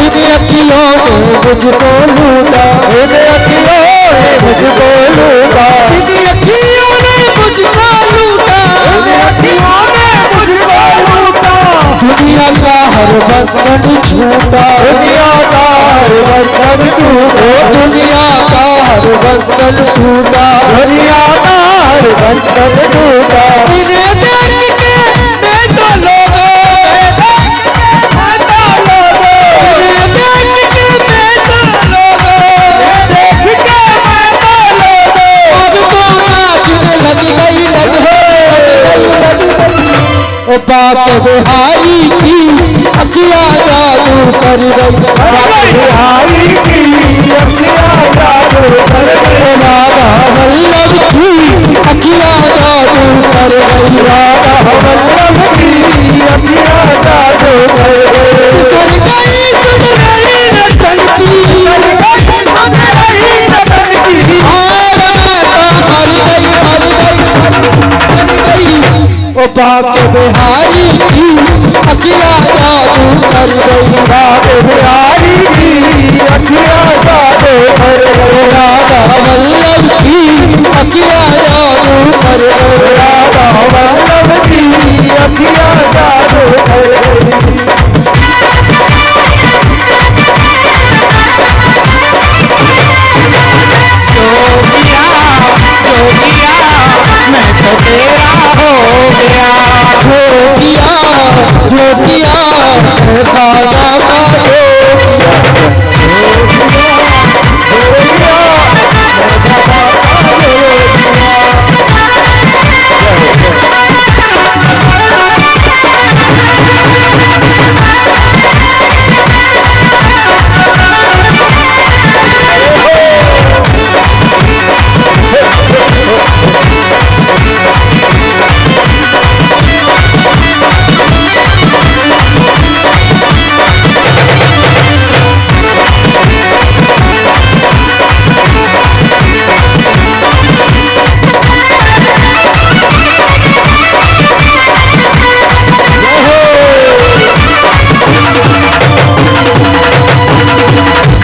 इन अखियों ने मुझको लूटा, इन अखियों ने मुझको लूटा, इन अखियों ने मुझको लूटा, इन अखियों ने मुझको लूटा। दुनिया का हर बंधन छूटा, दुनिया का हर बंधन टूटा, दुनिया का हर बंधन टूटा, दुनिया का हर बंधन टूटा। इन्हें देख के मैं तो लोगो, मैं तो लोगो, इन्हें देख के मैं तो लोगो, देख के मैं तो लोगो। अब तो नाचने लग गई लग गई। ओ बाके बिहारी की अखियाँ जादू कर गई, बाके बिहारी की अखियाँ जादू कर गई, राधा वल्लभ की अखियाँ जादू कर गई, राधा वल्लभ की अखियाँ जादू कर गई। फिसल गई सुन रही रतन की, फिसल गई सुन रही रतन की। हाय मैं तो मर गई मर गई मर गई। ओ बाके बिहारी की अखियाँ जादू कर गई, बाके बिहारी की अखियाँ जादू कर गई, राधा वल्लभ की अखियाँ जादू कर गई, राधा वल्लभ की अखियाँ जादू कर गई। मैं तो तेरा हो गया, हो गया जो किया खाजा का हो गया,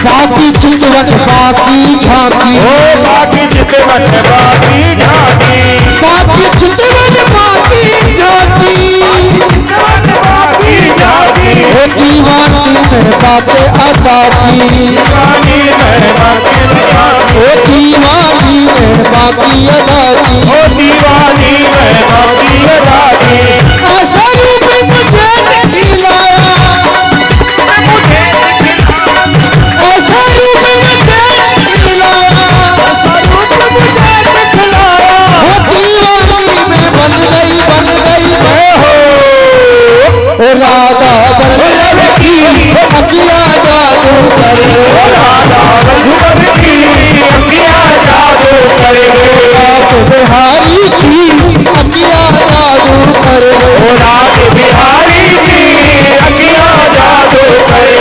बाकी चितवट बाकी झांकी, ओ बाकी चितवट बाकी झांकी, बाकी चितवट बाकी झांकी, चितवट बाकी झांकी। ओ दीवानी में बातें अदा की, दीवानी में बातें अदा की, ओ दीवानी में बाकी अदा की, ओ दीवानी में बाकी अदा की। ऐसा रूप मुझे दिखलाया, मुझे ऐसा रूप मुझे दिखलाया, ऐसा रूप मुझे दिखलाया। वो दीवानी में बन गई मैं हो, ओ राधा वल्लभ की अखियाँ जादू कर गई, राधा वल्लभ की अखियाँ जादू कर गई, बाके बिहारी की अखियाँ जादू कर गई, राधा बिहारी की अखियाँ जादू कर गई।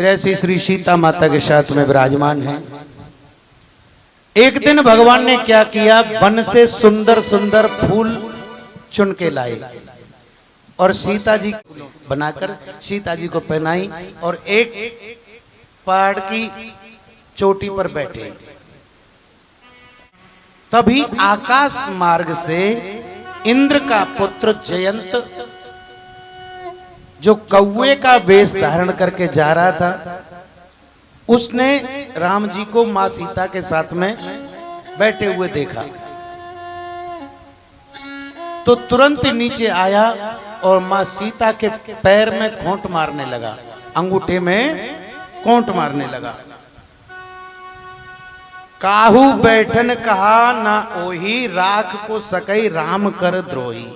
ग्रह श्री सीता माता के साथ में विराजमान है। एक दिन भगवान ने क्या किया, वन से सुंदर सुंदर फूल चुन के लाए और सीता जी बनाकर सीता जी को पहनाई और एक पहाड़ की चोटी पर बैठे। तभी आकाश मार्ग से इंद्र का पुत्र जयंत, जो कौवे का वेश धारण करके जा रहा था, उसने राम जी को मां सीता के साथ में बैठे हुए देखा तो तुरंत नीचे आया और मां सीता के पैर में खोंट मारने लगा, अंगूठे में खोंट मारने लगा। काहू बैठन कहा ना ओही, राख को सकई राम कर द्रोही।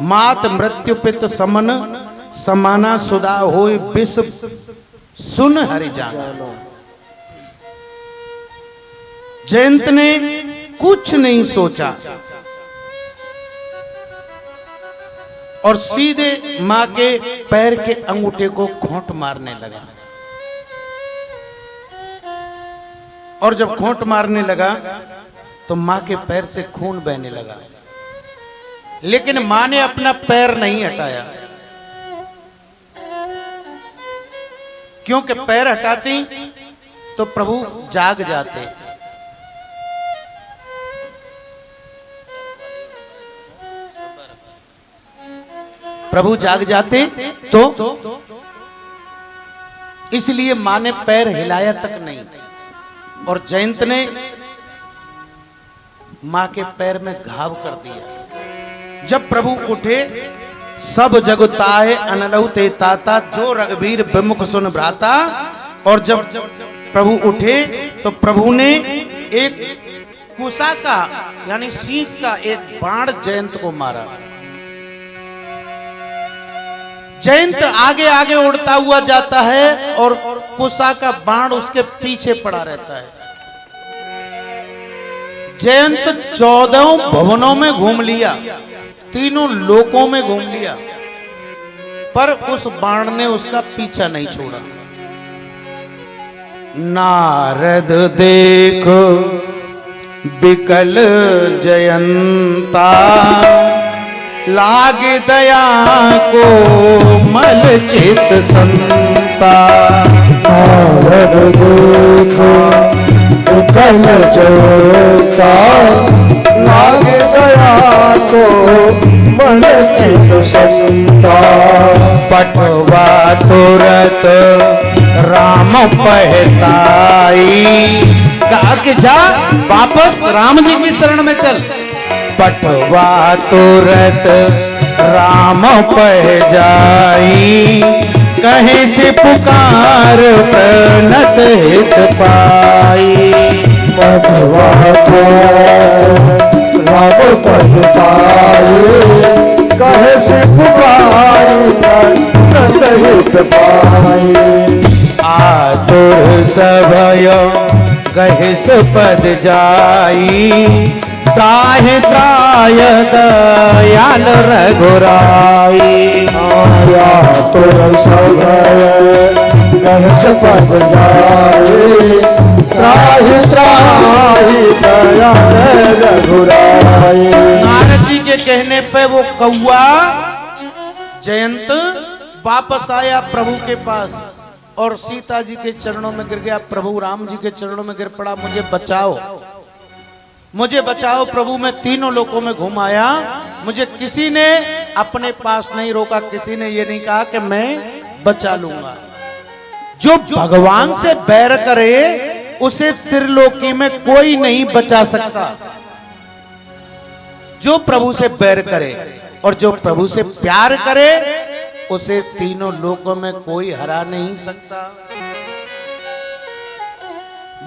मात मृत्यु पित समन समाना सुदा होय, विष सुन हरि जाना। जयंत ने कुछ नहीं सोचा और सीधे मां के पैर के अंगूठे को खोंट मारने लगा। और जब खोंट मारने लगा तो मां के पैर से खून बहने लगा, लेकिन मां ने अपना पैर नहीं हटाया, क्योंकि पैर हटाती तो प्रभु जाग जाते। प्रभु जाग जाते तो इसलिए मां ने पैर हिलाया तक नहीं। और जयंत ने मां के पैर में घाव कर दिया। जब प्रभु उठे, सब जग ताहे अनलहु ते ताता, जो रघुवीर विमुख सुन भ्राता। और जब प्रभु उठे तो प्रभु ने एक कुशा का यानी सींग का एक बाण जयंत को मारा। जयंत आगे आगे उड़ता हुआ जाता है और कुशा का बाण उसके पीछे पड़ा रहता है। जयंत 14 भवनों में घूम लिया, तीनों लोकों में घूम लिया, पर उस बाण ने उसका पीछा नहीं छोड़ा। नारद देखो बिकल जयंता, लाग दया को मल चित संता। नारद देखो बिकल जयंता, लाग दया को मल चित संता। पठवा तुरत राम पहताई, कहा कि जा वापस राम जी की शरण में चल। पठवा तुरत राम पह जाई, कहीं से पुकार प्रणत हित पाई। पठवा तुरत राम पह जाई, कहीं से पुकार प्रणत हित पाई। आतुर सभय कहिस पद जाई, ताहि त्राय दयाल रघुराई। आया तुर सभय कहिस पद जाई, त्राहि त्राहि दयाल रघुराई। नारद जी के कहने पे वो कौआ जयंत वापस आया प्रभु के पास और सीता जी के चरणों में गिर गया। प्रभु राम जी के चरणों में गिर पड़ा, मुझे बचाओ, मुझे बचाओ प्रभु। मैं तीनों लोकों में घूम आया, मुझे किसी ने अपने पास नहीं रोका, किसी ने ये नहीं कहा कि मैं बचा लूंगा। जो भगवान से बैर करे उसे त्रिलोकी में कोई नहीं बचा सकता। जो प्रभु से बैर करे और जो प्रभु से प्यार करे उसे तीनों लोकों में कोई हरा नहीं सकता।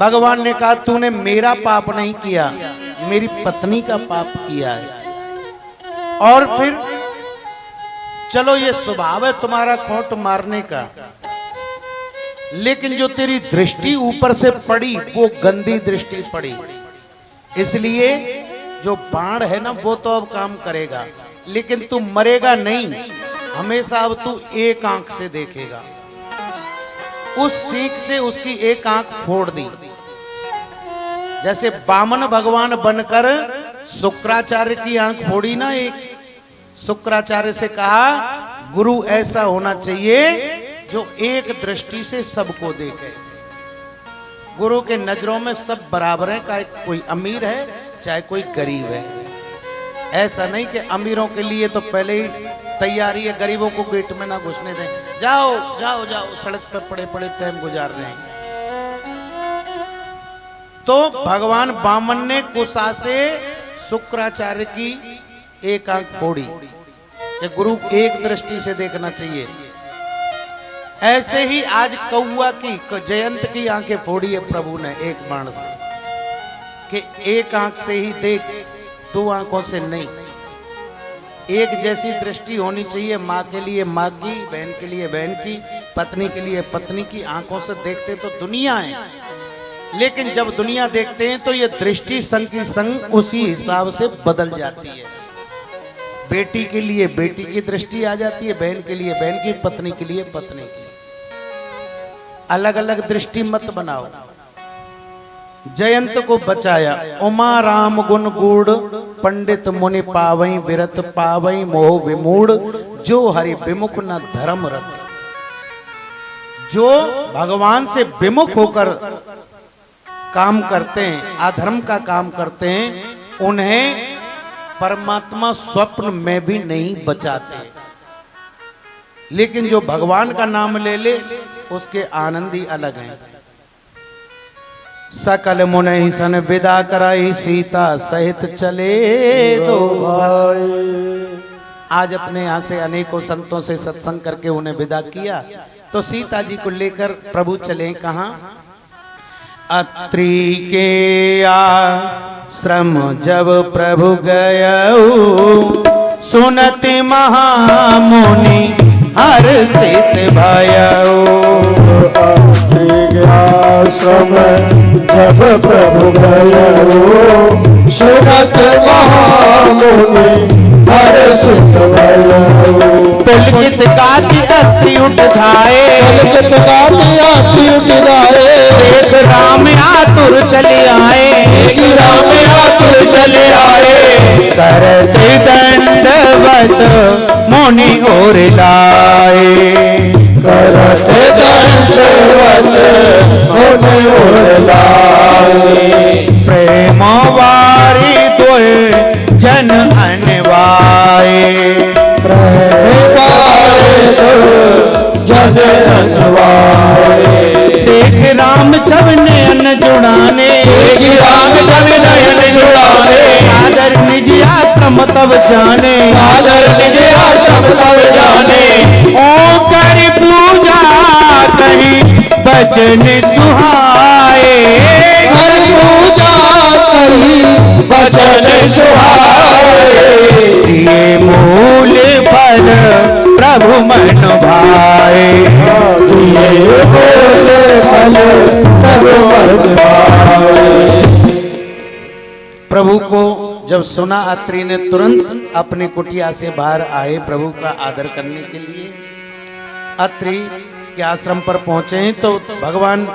भगवान ने कहा तूने मेरा पाप नहीं किया, मेरी पत्नी का पाप किया है। और फिर चलो ये स्वभाव है तुम्हारा खोट मारने का, लेकिन जो तेरी दृष्टि ऊपर से पड़ी वो गंदी दृष्टि पड़ी, इसलिए जो बाण है ना वो तो अब काम करेगा, लेकिन तू मरेगा नहीं, हमेशा अब तू एक आंख से देखेगा। उस सीख से उसकी एक आंख फोड़ दी। जैसे वामन भगवान बनकर शुक्राचार्य की आंख फोड़ी ना, एक शुक्राचार्य से कहा गुरु ऐसा होना चाहिए जो एक दृष्टि से सबको देखे। गुरु के नजरों में सब बराबर है, चाहे कोई अमीर है चाहे कोई गरीब है। ऐसा नहीं कि अमीरों के लिए तो पहले ही तैयारी है, गरीबों को गेट में ना घुसने दें, जाओ जाओ जाओ, सड़क पे पड़े पड़े टाइम गुजार रहे हैं। तो भगवान वामन ने कुशा से शुक्राचार्य की एक आंख फोड़ी कि गुरु एक दृष्टि से देखना चाहिए। ऐसे ही आज कौआ की जयंत की आंखें फोड़ी है प्रभु ने एक बाण से, कि एक आंख से ही देख, दो आंखों से नहीं। एक जैसी दृष्टि होनी चाहिए, माँ के लिए माँ की, बहन के लिए बहन की, पत्नी के लिए पत्नी की। आंखों से देखते तो दुनिया है, लेकिन जब दुनिया देखते हैं तो ये दृष्टि संग की संग उसी हिसाब से बदल जाती है। बेटी के लिए बेटी की दृष्टि आ जाती है, बहन के लिए बहन की, पत्नी के लिए पत्नी की। अलग अलग दृष्टि मत बनाओ। जयंत को बचाया, उमा राम गुण गूढ़, पंडित मुनि पावई विरत पावई मोह विमूढ़, जो हरि विमुख न धर्म रत। जो भगवान से विमुख होकर काम करते हैं, अधर्म का काम करते हैं, उन्हें परमात्मा स्वप्न में भी नहीं बचाते। लेकिन जो भगवान का नाम ले ले उसके आनंद ही अलग हैं। सकल मुनि सन विदा कराई, सीता सहित चले दो भाई। आज अपने यहाँ से अनेकों संतों से सत्संग करके उन्हें विदा किया, तो सीता जी को लेकर प्रभु चले कहाँ? अत्रि के आश्रम जब प्रभु गयऊ, सुनति महामुनि हर्षित भयऊ। आश्रम जब प्रभु गयऊ, सुनत महामुनि हर्षित भयऊ। पुलकित गाति अत्रि उठ धाये, पुलकित गाति अत्रि उठ धाये। देख राम आतुर चले आए, राम आतुर चले आए। करते दंडवत मुनि और लाए, करते दंडवत मुनि और लाए। प्रेम वारी दुर जन अनवाए, प्रेम वारी दुर जन अनवाए। देख राम छब नयन जुड़ाने, देख राम छब नयन जुड़ाने। सादर निज आश्रम तब जाने, सादर निज आश्रम तब जाने। ओ कर पूजा कहीं बचन सुहाए, कर पूजा कहीं बचन सुहाए। दिए मूल फल प्रभु मन भाए, दिए मूल फल प्रभु मन भाए। प्रभु को जब सुना अत्रि ने तुरंत अपनी कुटिया से बाहर आए प्रभु का आदर करने के लिए। अत्रि के आश्रम पर पहुंचे हैं तो भगवान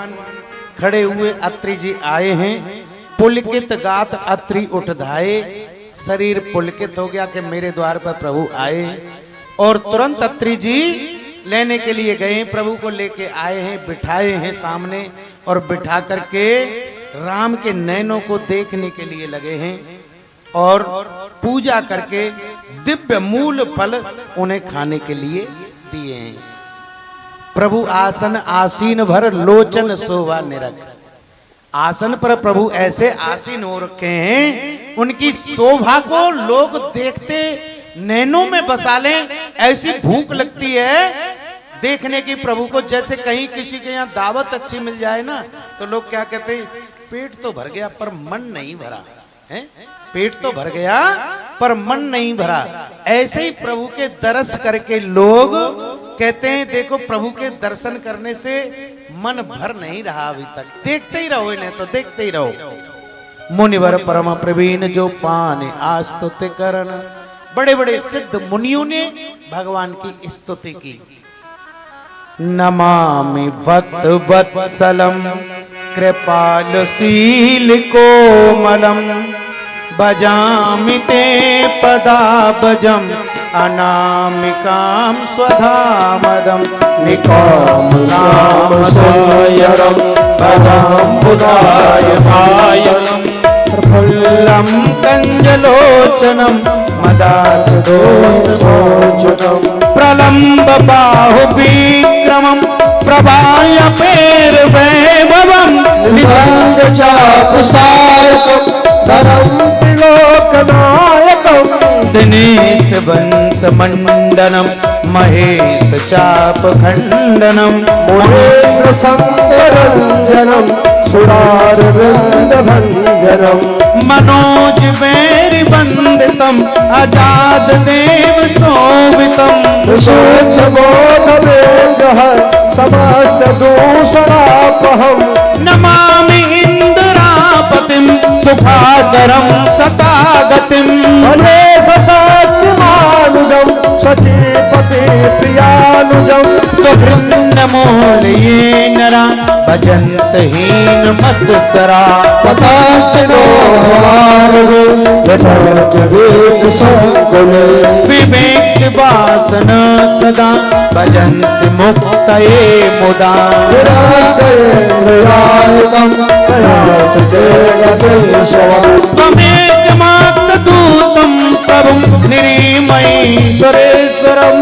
खड़े हुए, अत्रि जी आए हैं। पुलकित गात अत्रि उठ धाये, शरीर पुलकित हो गया कि मेरे द्वार पर प्रभु आए। और तुरंत अत्रि जी लेने के लिए गए, प्रभु को लेके आए हैं, बिठाए हैं सामने और बिठा करके राम के नयनों को देखने के लिए लगे हैं और पूजा करके दिव्य मूल फल उन्हें खाने के लिए दिए हैं। प्रभु आसन आसीन भर लोचन शोभा निरख। आसन पर प्रभु ऐसे आसीन हो रखे हैं, उनकी शोभा को लोग देखते नैनों में बसा लें, ऐसी भूख लगती है देखने की प्रभु को। जैसे कहीं किसी के यहाँ दावत अच्छी मिल जाए ना, तो लोग क्या कहते हैं, पेट तो भर गया पर मन नहीं भरा है। पेट तो भर गया पर मन नहीं भरा। ऐसे ही प्रभु के दर्श करके लोग कहते हैं, देखो प्रभु के दर्शन करने से मन भर नहीं रहा अभी तक, देखते ही रहो इन्हें, तो देखते ही रहो। मुनिवर परम प्रवीण जो पाने आस्तुति करन। बड़े बड़े सिद्ध मुनियों ने भगवान की स्तुति की। नमामि भक्त वत्सलम कृपालशील कोमलम भजामि ते पदाब्जम अनामिकां स्वधामदम निकाम नाम सायरम पदाम्बुदाय सायरम प्रफुल्लं कंजलोचनं मदार्दोषमोचनं प्रलम्ब बाहुविक्रमं प्रभायपेर्वैभवं निसंग चाप सायकम धरम त्रिलोकनायकम दिनेश वंश मंडनम महेश चाप खंडनम मुनीन्द्र संतरंजनम सुरार वृंद भंजनम मनोज वैरि वंदितम अजाद देव शोभितम विशुद्ध बोध वेदः समस्त दूषणापहम नमामि इंद्रापतिम सुखाकरम सतागतिम महेश सत्यमानुजम सचीपति प्रियानुजम स्वृंदमूलये नरा भजन्त हीन मत्सरा पतांजलो हमारे यथार्थ वेद संकुले विवेक वासन सदा भजन्त मुक्तये मुदा निराशयेन्द्रियायकम प्रयात तेजतेश्वरम त्वमेकमात्र दूतं प्रभुं निरीमयि सुरेश्वरं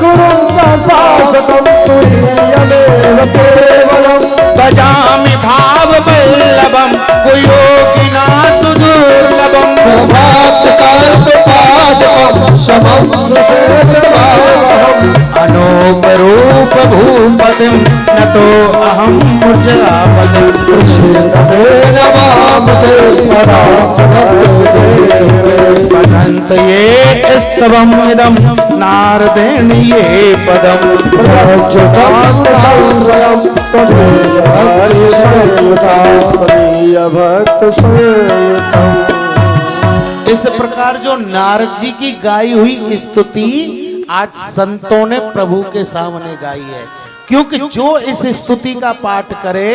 गुरुं च शाश्वतं तुरीयमेव केवलम् भजामि भाववल्लभं कुयोगिना सुदुर्लभं भक्तकल्पपादकं समं सुखेतभावहम् अनूपरूप भूपतिं नतो अहं मुर्जापतिं कृष्णवे नमामते पठन्त ये स्तवम् इदं नारदेण ये पदम् इस प्रकार जो नारद जी की गाई हुई स्तुति आज संतों ने प्रभु के सामने गाई है, क्योंकि जो इस स्तुति का पाठ करे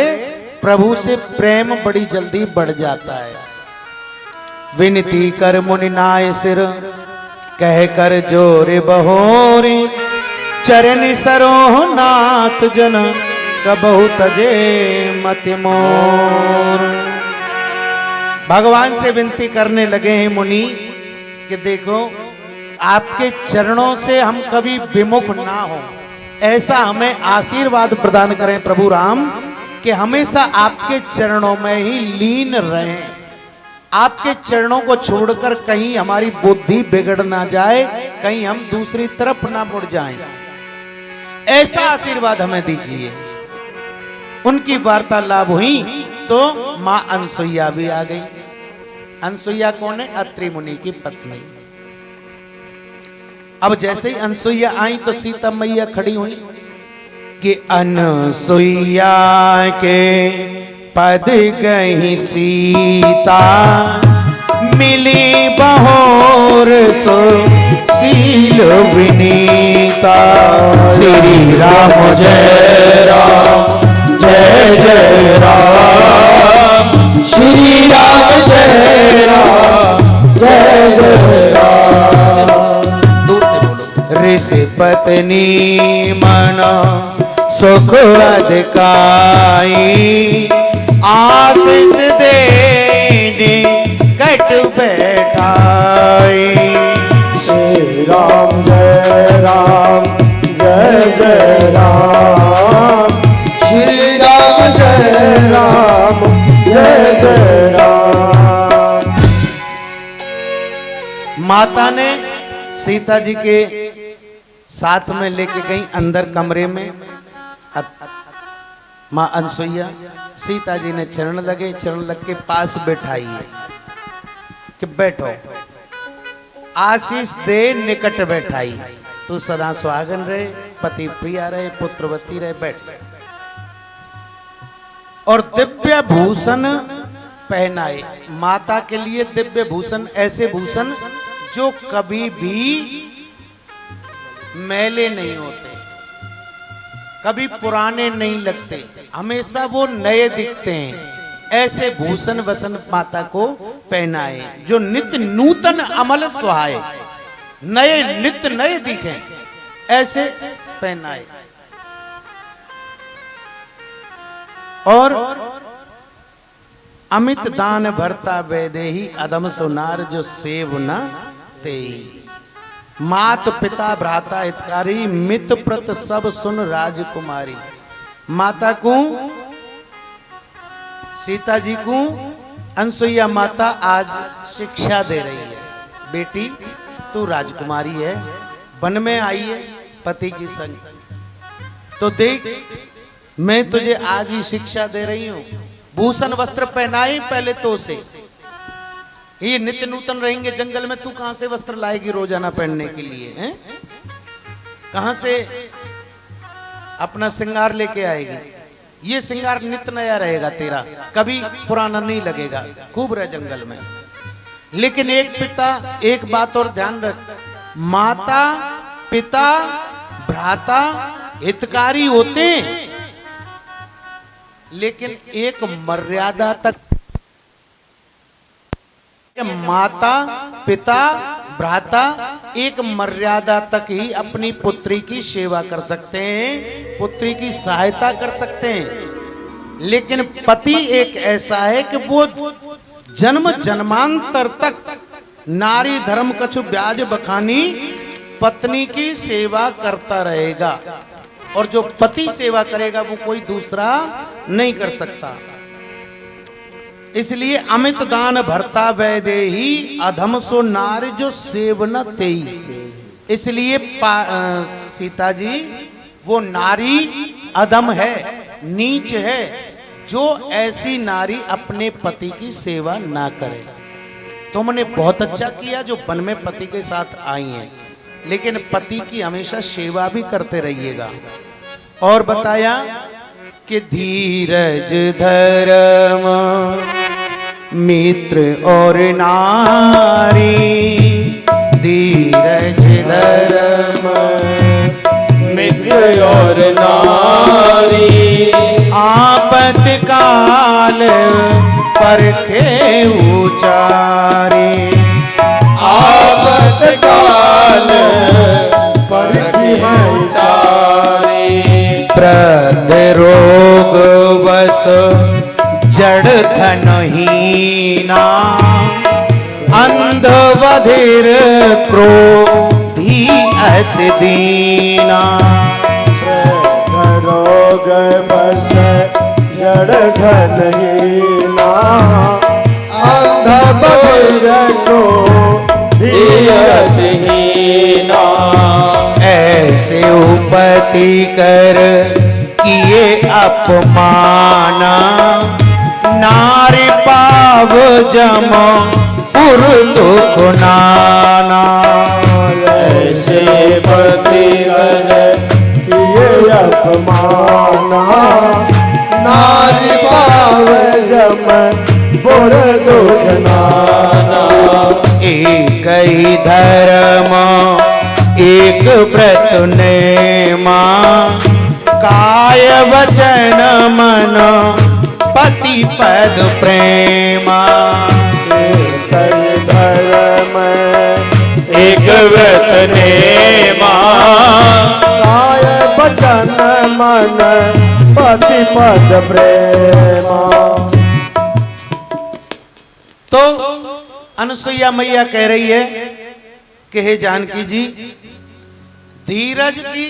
प्रभु से प्रेम बड़ी जल्दी बढ़ जाता है। विनती कर मुनि नाय सिर कह कर जोरे बहोरे चरण सरोह नाथ जन कबहु तजे मति मोर। भगवान से विनती करने लगे हैं मुनि कि देखो आपके चरणों से हम कभी विमुख ना हो, ऐसा हमें आशीर्वाद प्रदान करें प्रभु राम कि हमेशा आपके चरणों में ही लीन रहें, आपके चरणों को छोड़कर कहीं हमारी बुद्धि बिगड़ ना जाए, कहीं हम दूसरी तरफ ना मुड़ जाएं, ऐसा आशीर्वाद हमें दीजिए। उनकी वार्तालाप हुई तो मां अनसुईया भी आ गई। अनसुईया कौन है? अत्रि मुनि की पत्नी। अब जैसे ही अनसुईया आई तो सीता मैया खड़ी हुई कि अनसुईया के पद गई सीता मिली बहोर सो शील विनीता। श्री राम जय राम जय जय राम, श्री राम जय राम जय जय राम। दूर से बोलो। ऋषि पत्नी मन सुख अधिकाई आशीष देने कट बैठाई। श्री राम जय राम जय जय राम, श्री राम जय राम जय जय राम। माता ने सीता जी के साथ में लेके गई अंदर कमरे में। मां अनसुईया सीता जी ने चरण लगे, चरण लग के पास बैठाई है कि बैठो, आशीष दे निकट बैठाई, तू सदा सुहागन रहे, पति प्रिया रहे, पुत्रवती रहे, बैठ। और दिव्य भूषण पहनाए। माता के लिए दिव्य भूषण, ऐसे भूषण जो कभी भी मैले नहीं होते, कभी पुराने नहीं लगते, हमेशा वो नए दिखते हैं। ऐसे भूषण वसन माता को पहनाए जो नित्य नूतन अमल सुहाए, नए नित्य नए दिखें, ऐसे पहनाए। और अमित दान भरता वैदेही अदम सुनार जो सेव न तेई। मात पिता भ्राता हितकारी मित प्रत सब सुन राजकुमारी। माता को सीता जी को अनसुईया माता आज शिक्षा दे रही है, बेटी तू राजकुमारी है, वन में आई है पति की संग, तो देख मैं तुझे आज ही शिक्षा दे रही हूं। भूषण वस्त्र पहनाए पहले तो उसे, ये नित्य नूतन रहेंगे जंगल में, तू कहां से वस्त्र लाएगी रोजाना पहनने के लिए हैं? कहां से अपना श्रृंगार लेके आएगी? ये श्रृंगार नित्य नया रहेगा तेरा, कभी पुराना नहीं लगेगा, खूब रह जंगल में। लेकिन एक बात और ध्यान रख, माता पिता भ्राता हितकारी होते, लेकिन एक मर्यादा तक। माता पिता भ्राता एक मर्यादा तक ही अपनी पुत्री की सेवा कर सकते हैं, पुत्री की सहायता कर सकते हैं। लेकिन पति एक ऐसा है कि वो जन्म जन्मांतर तक नारी धर्म कछु ब्याज बखानी पत्नी की सेवा करता रहेगा, और जो पति सेवा करेगा वो कोई दूसरा नहीं कर सकता। इसलिए अमित दान भरता वैदेही अधम सो नार जो सेवन तेई। इसलिए सीता जी वो नारी अधम है, नीच है, जो ऐसी नारी अपने पति की सेवा ना करे। तुमने बहुत अच्छा किया जो वन में पति के साथ आई हैं, लेकिन पति की हमेशा सेवा भी करते रहिएगा। और बताया कि धीरज धर्म मित्र और नारी, धीरज धर्म मित्र और नारी, आपत काल परखे उचारे। आपत काल परखे उचारे। प्रद रोग वस जड़ धनहीना, अंध बधिर क्रोधी अति दीना। रोग बस जड़ धनहीना, अंध बधिर क्रोधी अति दीना। ऐसे उपति कर किए अपमाना, नारी पाव जम पुर दुख नाना। ऐसे पति कर किए अपमाना, नारी पाव जम पुर दुख नाना। एक ही धर्म एक व्रत नेमा, काय वचन मन पति पद प्रेमा। एक धर्म एक व्रत नेमा, काय वचन मन पति पद प्रेमा। तो अनुसुईया मैया कह रही है कि हे जानकी जी, धीरज की,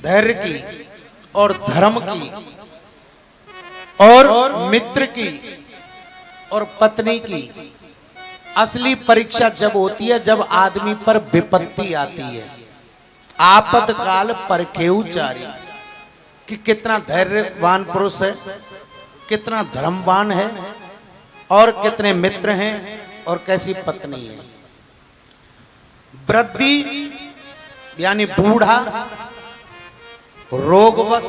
धैर्य की और धर्म की और मित्र की और पत्नी की असली परीक्षा जब होती है जब आदमी पर विपत्ति आती है। आपतकाल परखेऊ चारी, कि कितना धैर्यवान पुरुष है, कितना धर्मवान है और कितने मित्र हैं और कैसी पत्नी है। वृद्धि यानी बूढ़ा, रोगवश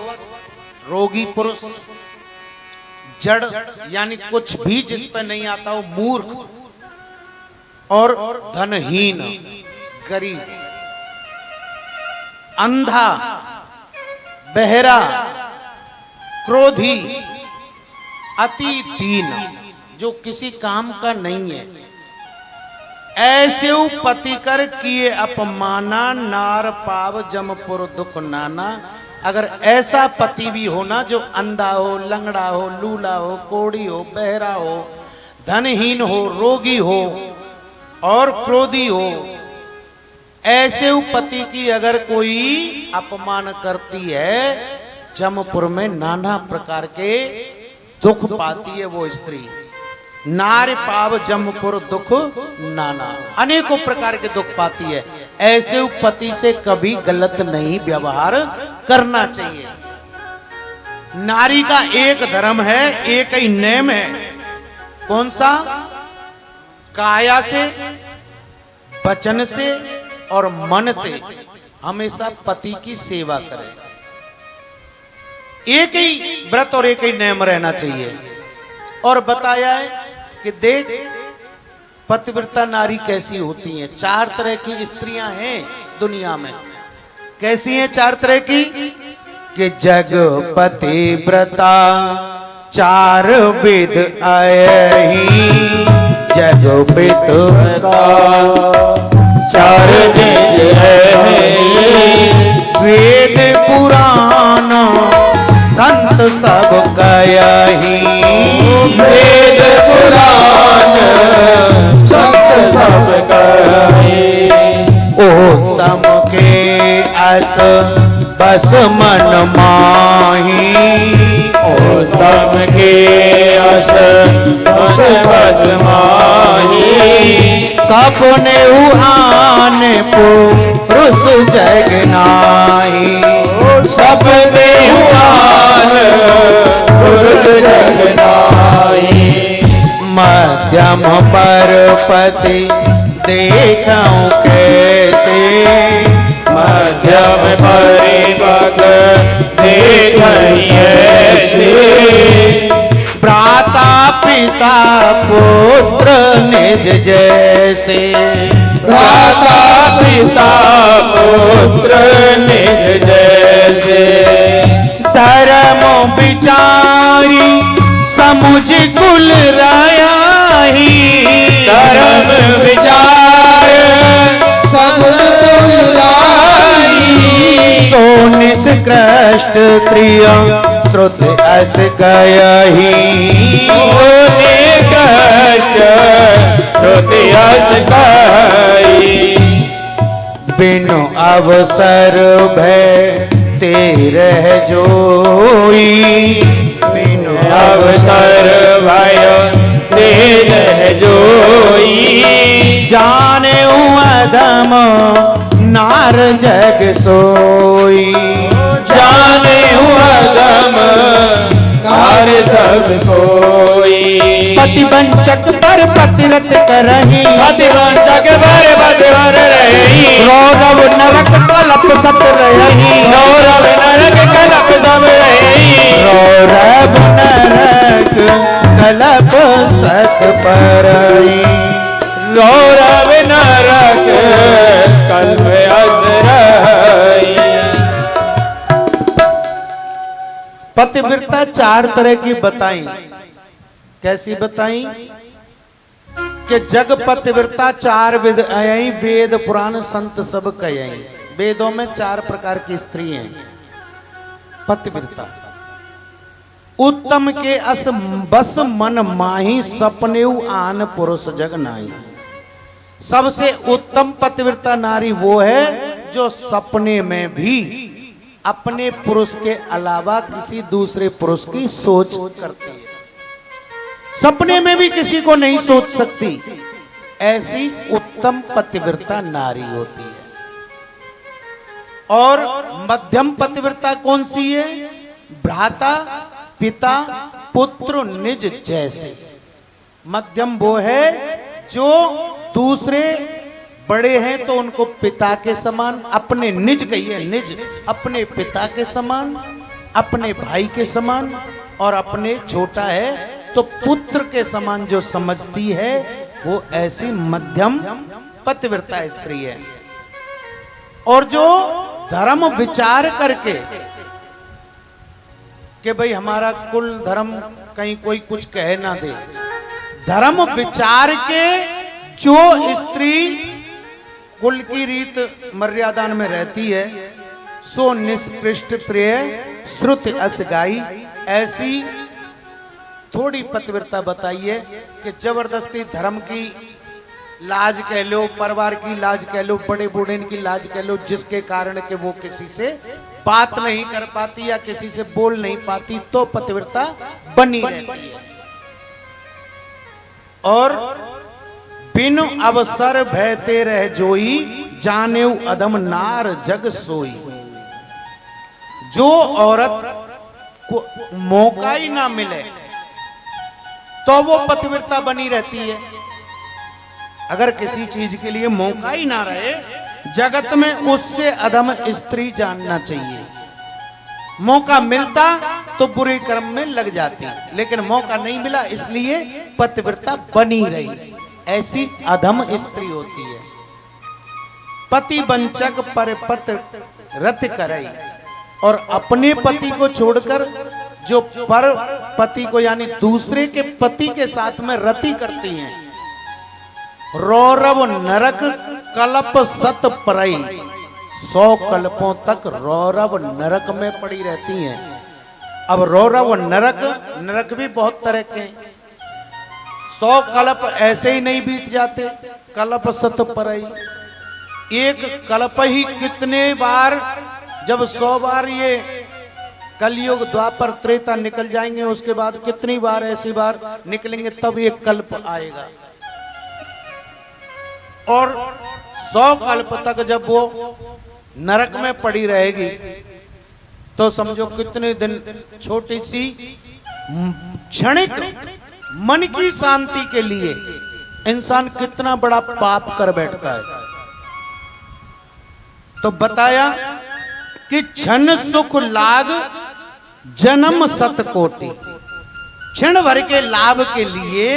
रोगी पुरुष, जड़ यानी कुछ भी जिस पर नहीं आता वो मूर्ख, और धनहीन गरीब, अंधा बहरा, क्रोधी, अति दीन, जो किसी काम का नहीं है, ऐसे पति कर किए अपमाना, नार पाव जमपुर दुख नाना। अगर ऐसा पति भी हो ना जो अंधा हो, लंगड़ा हो, लूला हो, कोढ़ी हो, बहरा हो, धनहीन हो, रोगी हो और क्रोधी हो, ऐसे पति की अगर कोई अपमान करती है, जमपुर में नाना प्रकार के दुख पाती है वो स्त्री। नार पाव जमपुर दुख नाना, अनेकों प्रकार के दुख पाती है। ऐसे पति से कभी गलत नहीं व्यवहार करना चाहिए। नारी का एक धर्म है, एक ही नियम है। कौन सा? काया से, वचन से और मन से हमेशा पति की सेवा करें। एक ही व्रत और एक ही नियम रहना चाहिए। और बताया है कि देख पतिव्रता नारी कैसी होती हैं। 4 तरह की स्त्रियां हैं दुनिया में। कैसी हैं 4 तरह की? कि जग पतिव्रता 4 विध आयहि, जग पतिव्रता 4 विध आयहि, वेद पुराण संत सब कयहि, वेद पुराण संत सब कयहि। उत्तम के अस बस मन माही, उत्तम के अस बस माही। सपने आन पुरुष जग नाही, सब देवान पुरुष जग नाही। मध्यम पर पति देखऊं कैसे, मध्यम परिपक देखहि ऐसे। भ्राता पिता पुत्र निज जैसे, भ्राता पिता पुत्र निज जैसे। धर्म विचारी समुझ कुल रायाही, धर्म विचार समुझ कुल राही। सो निष्कृष्ट प्रिय श्रुत अस कयहि, निष्कृष्ट श्रुत अस कयहि। बिनु अवसर भय तेरह जोई, बिनु अवसर भय तेरह जोई। जाने अधम नार जग सोई, जाने अधम नार सब सोई। पतिवंचक पर पतिव्रत करही, पतिवंचक पर पतिव्रत रही। रौरव नरक कलप सत रही, रौरव नरक कलप सब रही। रौरव नरक कलप सत परई, रौरव नरक कलप अस रही। पतिव्रता 4 तरह की बताई। कैसी बताई? कि जग पतिव्रता 4 विध आयई, वेद पुराण संत सब कयई। वेदों में 4 प्रकार की स्त्री हैं पतिव्रता। उत्तम के अस बस मन माही, सपने आन पुरुष जग नाही। सबसे उत्तम पतिव्रता नारी वो है जो सपने में भी अपने पुरुष के अलावा किसी दूसरे पुरुष की सोच करती है। सपने में भी किसी को नहीं सोच सकती, ऐसी उत्तम पतिव्रता नारी होती है। और मध्यम पतिव्रता कौन सी है? भ्राता पिता पुत्र निज जैसे। मध्यम वो है जो दूसरे बड़े हैं तो उनको पिता के समान, अपने निज कहिए निज, अपने पिता के समान, अपने भाई के समान, और अपने छोटा है तो पुत्र के समान जो समझती है, वो ऐसी मध्यम पतिव्रता स्त्री है। और जो धर्म विचार करके कि भाई हमारा कुल धर्म कहीं कोई कुछ कह ना दे। धर्म विचार के जो स्त्री कुल की रीत मर्यादा में रहती है सो निष्कृष्ट प्रिय श्रुत अस गाई। ऐसी थोड़ी पतिव्रता बताइए कि जबरदस्ती धर्म की लाज कह लो, परिवार की लाज कह लो, बड़े बूढ़े की लाज कह लो, जिसके कारण कि वो किसी से बात नहीं कर पाती या किसी से बोल नहीं पाती, तो पतिव्रता बनी रहती है। और बिन अवसर भयते रह जोई, जानेऊ अधम नार जग सोई। जो औरत को मौका ही ना मिले तो वो पतिव्रता बनी रहती है। अगर किसी चीज के लिए मौका ही ना रहे जगत में, उससे अधम स्त्री जानना चाहिए। मौका मिलता तो बुरे कर्म में लग जाती, लेकिन मौका नहीं मिला इसलिए पतिव्रता बनी रही। ऐसी अधम स्त्री होती है। पति वंचक पर पत रत करई, और अपने पति को छोड़कर जो पर पति को यानी दूसरे के पति के साथ में रति करती हैं। रौरव नरक कल्प सत परई, 100 कल्पों तक रौरव नरक में पड़ी रहती हैं। अब रौरव नरक भी बहुत तरह के हैं। 100 कल्प ऐसे ही नहीं बीत जाते। कल्प सत परई, एक कल्प ही कितने बार, जब 100 बार ये कलयुग द्वापर त्रेता निकल जाएंगे, उसके बाद कितनी बार ऐसी बार निकलेंगे तब ये कल्प आएगा। और 100 कल्प तक जब वो नरक में पड़ी रहेगी तो समझो कितने दिन, छोटी सी क्षणिक मन की शांति के लिए इंसान कितना बड़ा पाप कर बैठता है। तो बताया कि क्षण सुख लाग जन्म सत कोटि। क्षण भर के लाभ के लिए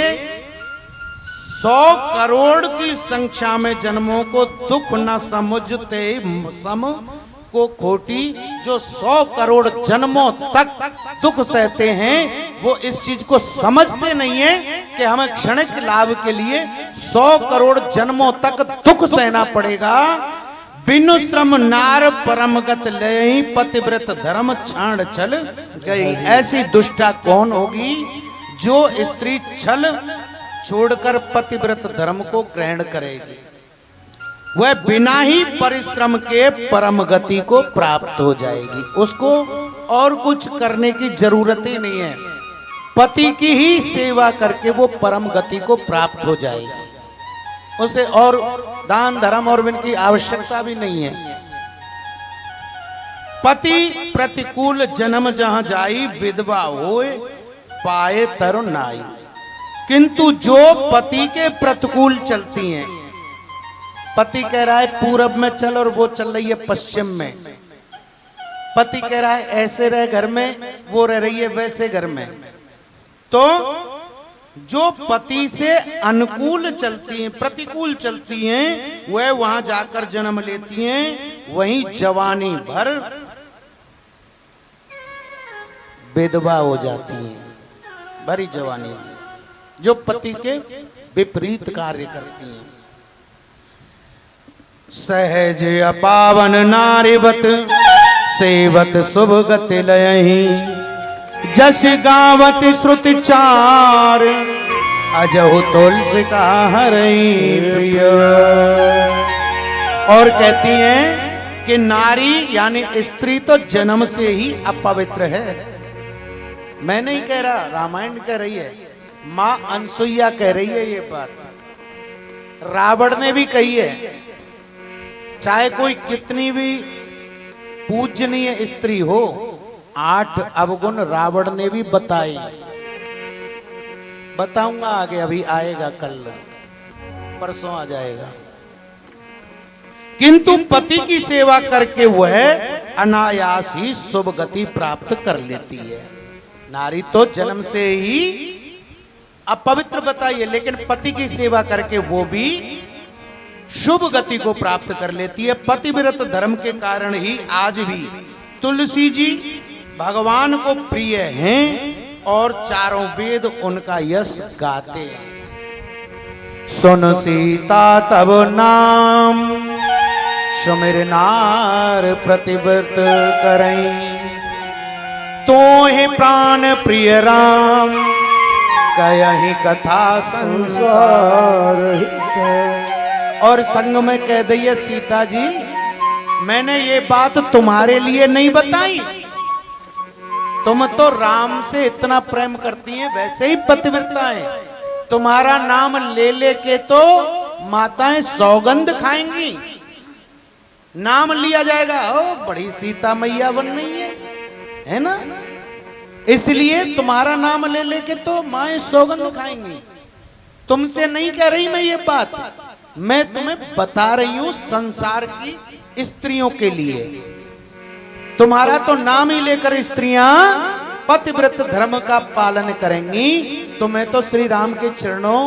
100 करोड़ की संख्या में जन्मों को दुख न समझते सम को खोटी। जो 100 करोड़ जन्मों तक दुख सहते हैं वो इस चीज को समझते नहीं है कि हमें क्षणिक लाभ के लिए 100 करोड़ जन्मों तक दुख सहना पड़ेगा। बिनु श्रम नार परमगत लय, पतिव्रत धर्म छाण छल गई। ऐसी दुष्टा कौन होगी जो स्त्री छल छोड़कर पतिव्रत धर्म को ग्रहण करेगी। वह बिना ही परिश्रम के परम गति को प्राप्त हो जाएगी। उसको और कुछ करने की जरूरत ही नहीं है, पति की ही सेवा करके वो परम गति को प्राप्त हो जाएगी। उसे और दान धर्म और इनकी आवश्यकता भी नहीं है। पति प्रतिकूल जन्म जहां जाई, विधवा होए पाए तरुण नाई। किंतु जो पति के प्रतिकूल चलती हैं, पति कह रहा है पूरब में चल और वो चल रही है पश्चिम में। पति कह रहा है ऐसे रह घर में, वो रह रही है वैसे घर में। तो जो पति से अनुकूल चलती हैं, प्रतिकूल चलती हैं, वह वहां जाकर जन्म लेती हैं। वहीं जवानी भर विधवा हो जाती हैं, भरी जवानी, जो पति के विपरीत कार्य करती हैं। सहज अपावन नारीवत सेवत शुभ गति लयहि, जस गावत श्रुति चार अजहु तुलसी का हरई प्रिय। और कहती हैं कि नारी यानी स्त्री तो जन्म से ही अपवित्र है। मैं नहीं कह रहा, रामायण कह रही है, मां अनसुईया कह रही है ये बात, रावण ने भी कही है। चाहे कोई कितनी भी पूजनीय स्त्री हो, 8 अवगुण रावण ने भी बताए। बताऊंगा आगे, अभी आएगा, कल परसों आ जाएगा। किंतु पति की सेवा करके वह अनायास ही शुभ गति प्राप्त कर लेती है। नारी तो जन्म से ही अपवित्र बताइए, लेकिन पति की सेवा करके वो भी शुभ गति को प्राप्त कर लेती है। पतिव्रत धर्म के कारण ही आज भी तुलसी जी भगवान को प्रिय हैं और चारों वेद उनका यश गाते हैं। सुन सीता तब नाम सुमिर नार प्रतिव्रत करें, तो ही प्राण प्रिय राम कयहि कथा संसार। और संग में कह दिए सीता जी, मैंने ये बात तुम्हारे लिए नहीं बताई, तुम तो राम से इतना प्रेम करती हैं, वैसे ही पतिव्रता हैं, तुम्हारा नाम ले लेके तो माताएं सौगंध खाएंगी, नाम लिया जाएगा, ओ बड़ी सीता मैया बन रही है ना, इसलिए तुम्हारा नाम ले लेके तो माएं सौगंध खाएंगी। तुमसे नहीं कह रही मैं ये बात, मैं तुम्हें बता रही हूं संसार की स्त्रियों के लिए। तुम्हारा तो नाम ही लेकर स्त्रियां पतिव्रत धर्म का पालन करेंगी, तुम्हें तो श्री राम के चरणों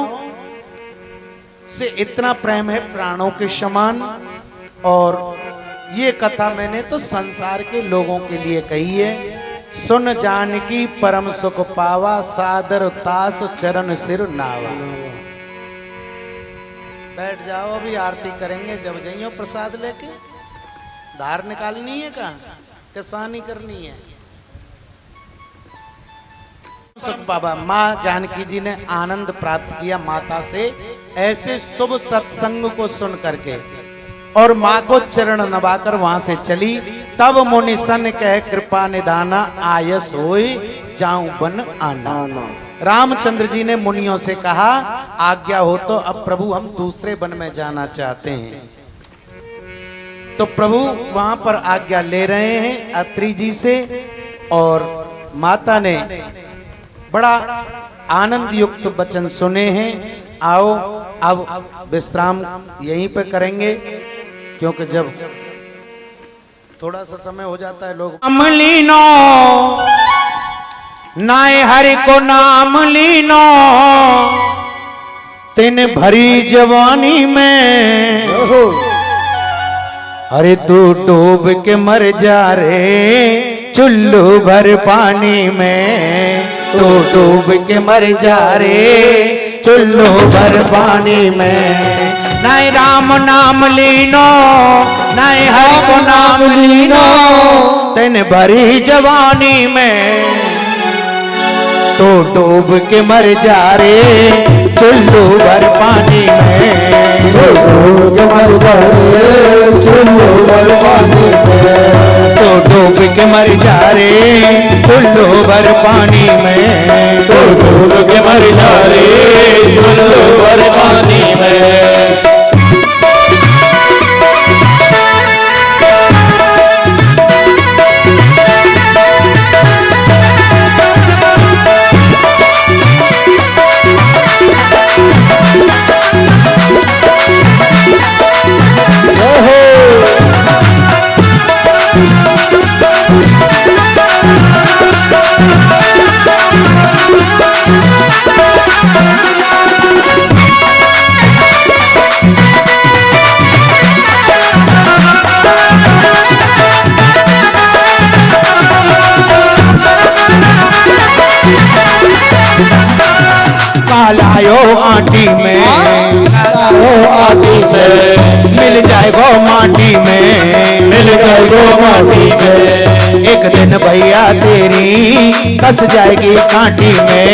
से इतना प्रेम है प्राणों के समान। और ये कथा मैंने तो संसार के लोगों के लिए कही है। सुन जानकी परम सुख पावा, सादर तास चरण सिर नावा। बैठ जाओ, अभी आरती करेंगे, जब जाइयो प्रसाद लेके। धार निकालनी है कहाँ, किसानी करनी है। सुख पावा, माँ जानकी जी ने आनंद प्राप्त किया माता से ऐसे शुभ सत्संग को सुन करके, और माँ को चरण नवाकर वहां से चली। तब मुनि सन कह कृपा निदाना, आयस होय जाऊं बन आना। रामचंद्र जी ने मुनियों से कहा, आज्ञा हो तो अब प्रभु हम दूसरे वन में जाना चाहते हैं। तो प्रभु वहां पर आज्ञा ले रहे हैं अत्रि जी से, और माता ने बड़ा आनंद युक्त वचन सुने हैं। आओ अब विश्राम यहीं पे करेंगे, क्योंकि जब थोड़ा सा समय हो जाता है लोग नाम लीनो, नाय हरि को नाम लीनो, तिन भरी जवानी में, अरे तू डूब के मर जा रे चुल्लू भर पानी में, तू डूब के मर जा रे चुल्लू भर पानी में। नाय राम नाम लीनो, नाय हरि को नाम लीनो, तेन भरी जवानी में, तो डूब के मर जा रे चुल्लू भर पानी में, तो डूब के मर जा रे चुल्लू भर पानी में, तो डूब के मर जा रे चुल्लू भर पानी में, तो डूब के मर जा रे चुल्लू भर पानी में। कालायो आटी में, आटी में, मिल जाए वो माटी में, मिल जाए वो माटी में, एक दिन भैया तेरी कस जाएगी कांटी में,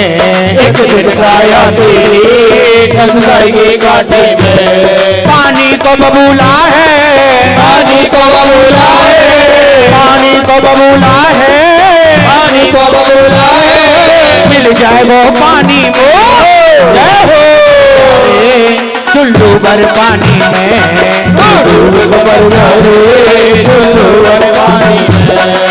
एक दिन काया तेरी कस जाएगी कांटी में। पानी को बबूला है, पानी को बबूला है, पानी को बबूला है, पानी को बबूला है, मिल जाए वो पानी में, चुल्लू भर पानी में, डूब मर जा रे चुल्लू भर पानी में।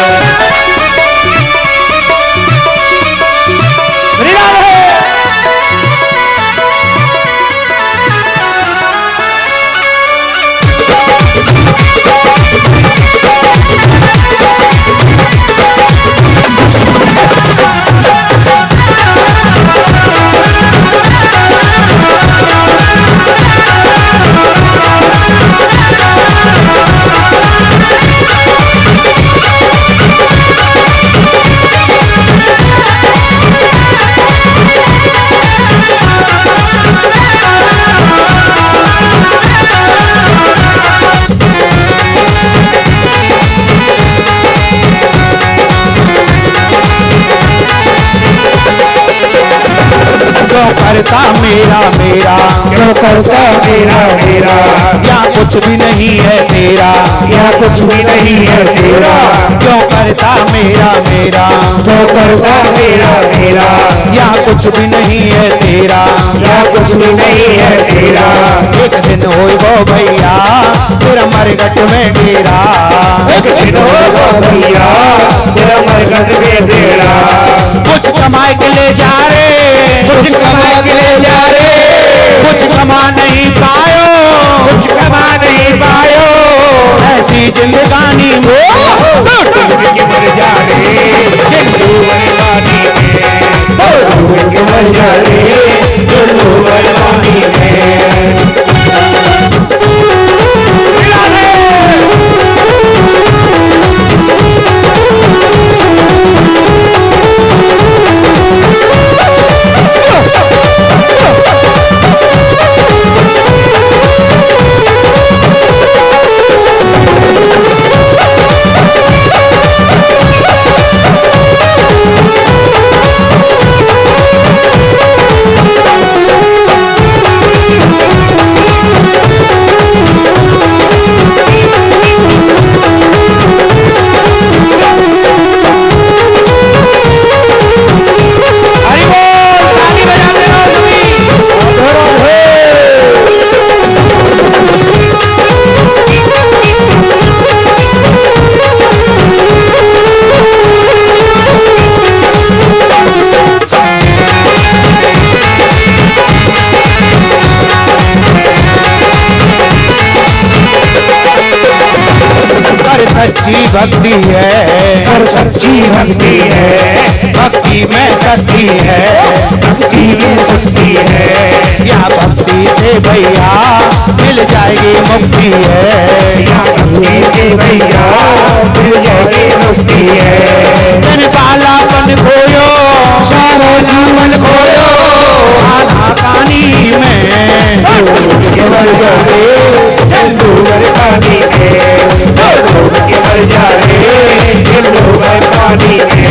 करता मेरा मेरा, क्यों करता मेरा मेरा, यहाँ कुछ भी नहीं है तेरा, यहाँ कुछ भी नहीं है तेरा, क्यों करता मेरा मेरा, क्यों करता मेरा मेरा, यहाँ कुछ भी नहीं है तेरा, यहाँ कुछ भी नहीं है तेरा। एक दिन होइबो भैया तेरा मरगट में डेरा, एक दिन होगा भैया तेरा मरकट में तेरा, कुछ कमाए के ले जा रे, कुछ कमा के ले जा रे, कुछ कमा नहीं पायो, कुछ कमा नहीं पायो, ऐसी जिंदगानी में के मर जा रे, जिंदू बर्बादी में, के मर जा रे, जिंदू बर्बादी में। सच्ची भक्ति है, और सच्ची भक्ति है, भक्ति में शक्ति है, भक्ति में शक्ति है, या भक्ति से भैया मिल जाएगी मुक्ति है, यहाँ भक्ति से भैया मिल जाएगी मुक्ति है। तन कालापन खोयो सारा जीवन खोयो, आधा पानी में, के मर जा रे, जिंदू बर्बादी में, के मर जा रे, जिंदू बर्बादी में,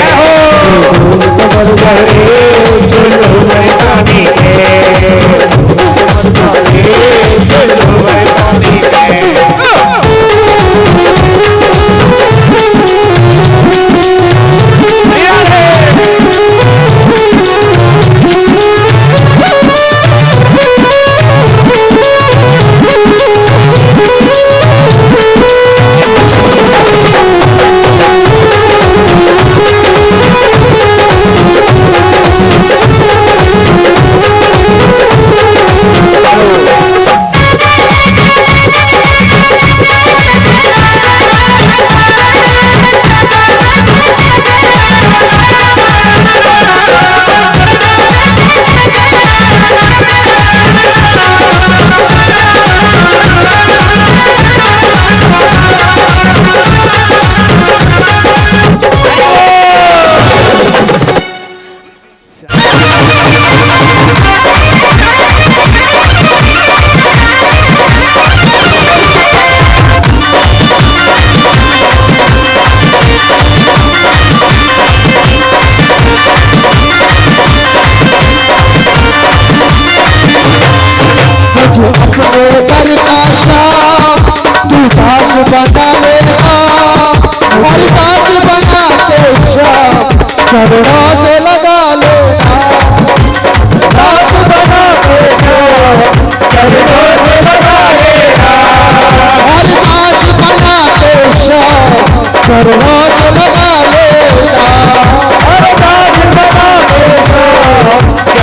के मर जा रे, जिंदू बर्बादी में, जिंदू बर्बादी में। बना लेना, हमारी दास बना के चरणों से लगा लेना, दास बना के चरणों से लगा लेना, हमारी दास बना के चरणों से लगा लेना, हमारी दास बना के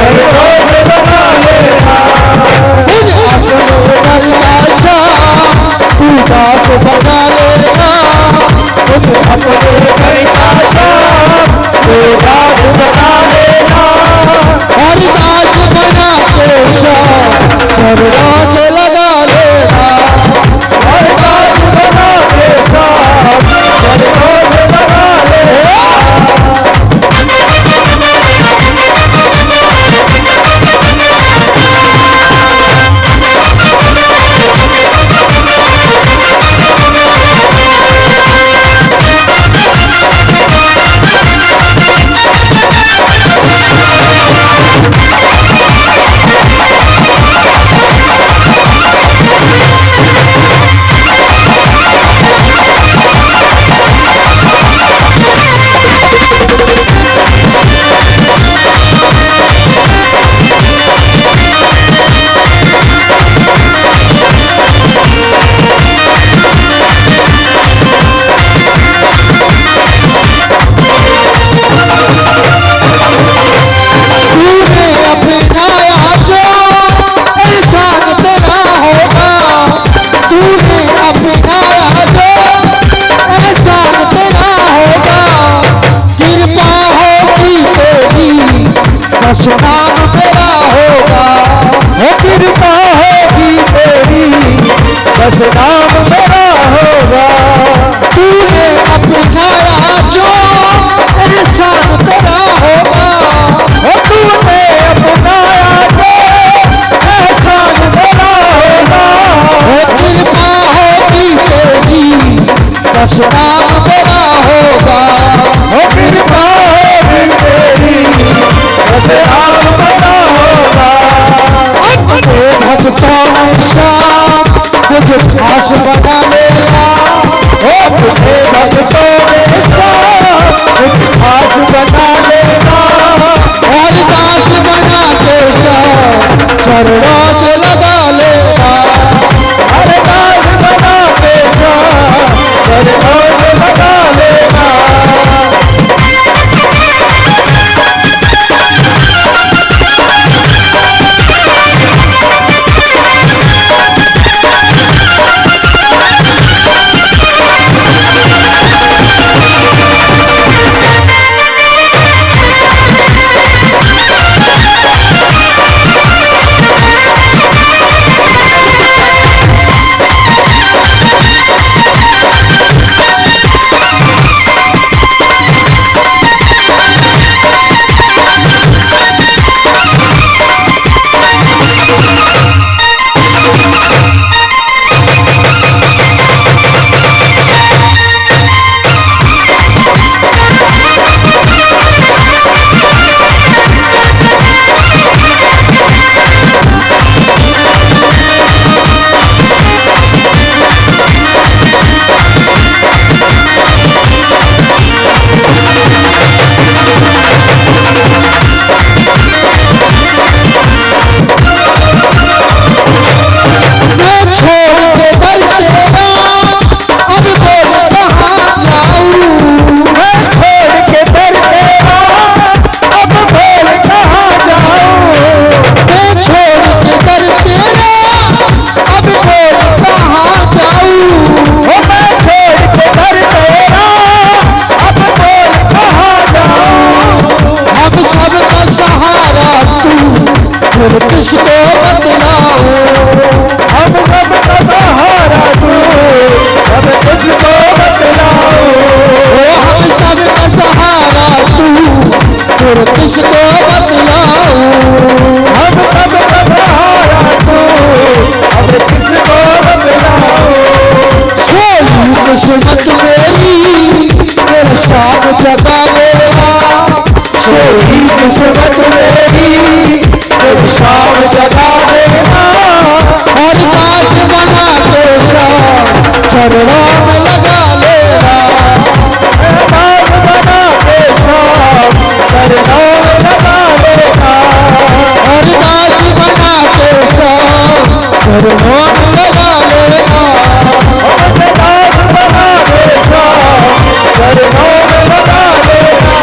चरणों से लगा लेना, मुझे अपने घर का तू दास बना लेना, मुझे अपने घर का तू दास बना लेना, हरि दास बना के चरणों से लगा लेना, हरि दास बना के चरणों नाम मेरा होगा। तूने अपनाया जो एहसान तेरा होगा। ओ तूने अपनाया जो एहसान तेरा होगा। ओ कृपा होगी तेरी बस नाम मेरा होगा। ओ कृपा होगी तेरी बस नाम मेरा होगा। अपने भक्तों में शाम मुझे खास बना लेना। ओ अपने भक्तों में शाम मुझे खास बना लेना। और दास बना के शाम चरणों से लगा लेना। हर दास बना के शाम चरणों से लगा लेना। फिर किसको बतलाऊं। हम सब का सहारा तू अब किसको बतलाऊं। हम सब का सहारा तू फिर किसको बतलाऊं। हम सब का सहारा तू अब किसको बतलाऊं। छोड़ी किस्मत मेरी फिर शाम जगा देना। छोड़ी किस्मत मेरी शाम जगा देना। और दास बना के शाम चरणों में लगा लेना। दास बना के शाम चरणों में लगा लेना। और दास बना के शाम चरणों में लगा लेना। और दास बना के शाम चरणों में लगा लेना।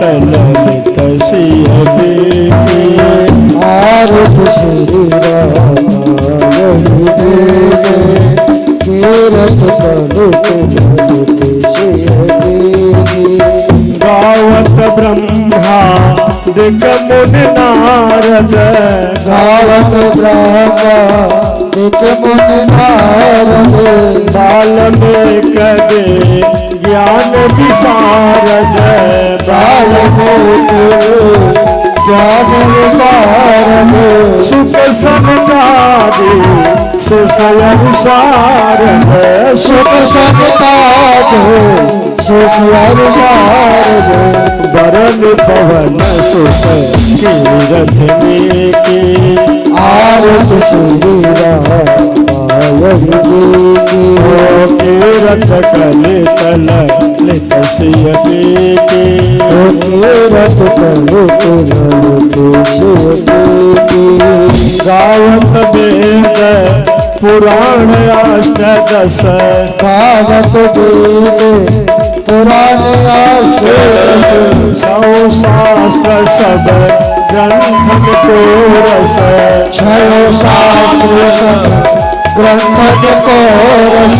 ललित सिय देखी आरत श्री रामायण देवे कीरत कलित ललित सिय देखी गावत ब्रह्मा दिग मुनि नारद गावत ब्रह्मा दिग मुनि नारद बाल्मीकि दे ज्ञान विशारद बाल्मीकि ज्ञान विशारद सुख समझादि सुसयन शारद सुख संताद सुखियर शारद वरन पवन सुत कीरत में की आरत श्री रामायण देखी कीरत कलित ललित सिय देखी कीरत कलित ललित सिय देखी गावत वेद पुराण अष्टदश गावत वेद पुराण अष्टदश सौ शास्त्र सब ग्रंथ को रस छयो शास्त्र सब ग्रंथ को रस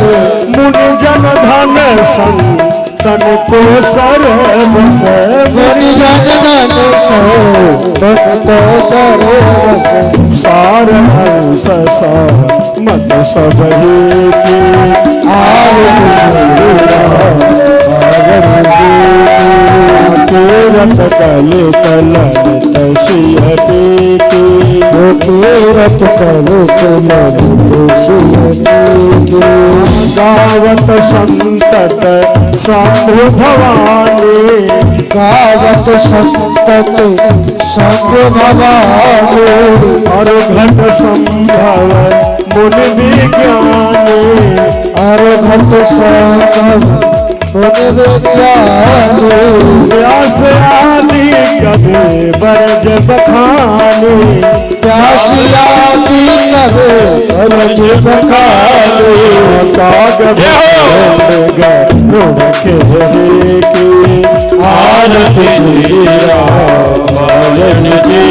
मुनि जन धन संतन को सर्वस मुनि जन धन भक्त सर्वस सार हंस मत सब की आरत श्री रामायण कीरत कलित ललित सिय देखी कीरत कलित ललित सिय देखी गावत संतत शंभु भवानी गावत संतत शंभु भवानी और घट संभव मुनि विज्ञानी और घट संभव मुनि विज्ञानी व्यास आदि कभी बरज बखानी प्यासियाती कभी बरज बखानी काग गरुड़ खेरे की आरती श्री रामायण जी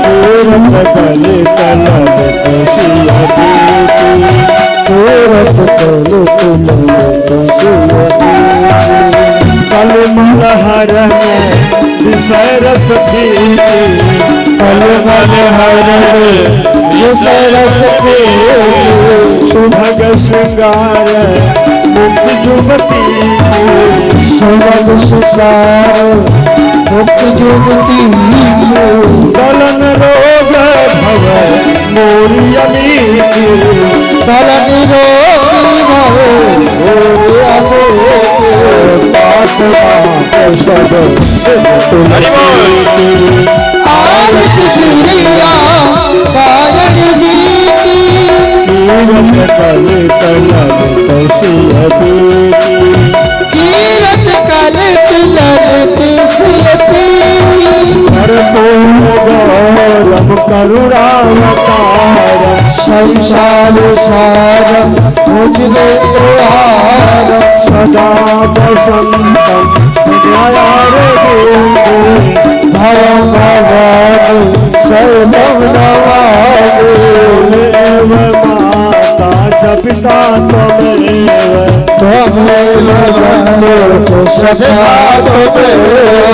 कीरत कलित ललित सिय देखी कीरत कलित ललित सिय देखी कलमल हर में विषय रस पीती कलमल हर विषय रस पीती सुभग श्रृंगार मुक्त युवती सुभग श्रृंगार मुक्त युवती दलन रोग भव मोरियमी दलन रोगी भव पाठ सब आरत श्री रामायण देखी कीरत कलित ललित सिय देखी कीरत कलित ललित सिय देखी भरपूर गौरव करुणावतार संसार सार मुजरेन्द्रहार सदा वसंतम न्यायार भव भवानी शैलव नमामि देव माता च पिता त्वमेव त्वमेव सदा त्वमेव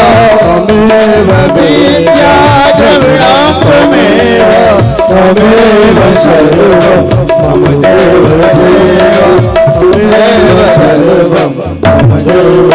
विद्या द्रविणं त्वमेव सर्वं मम देव त्वमेव सर्वं मम देव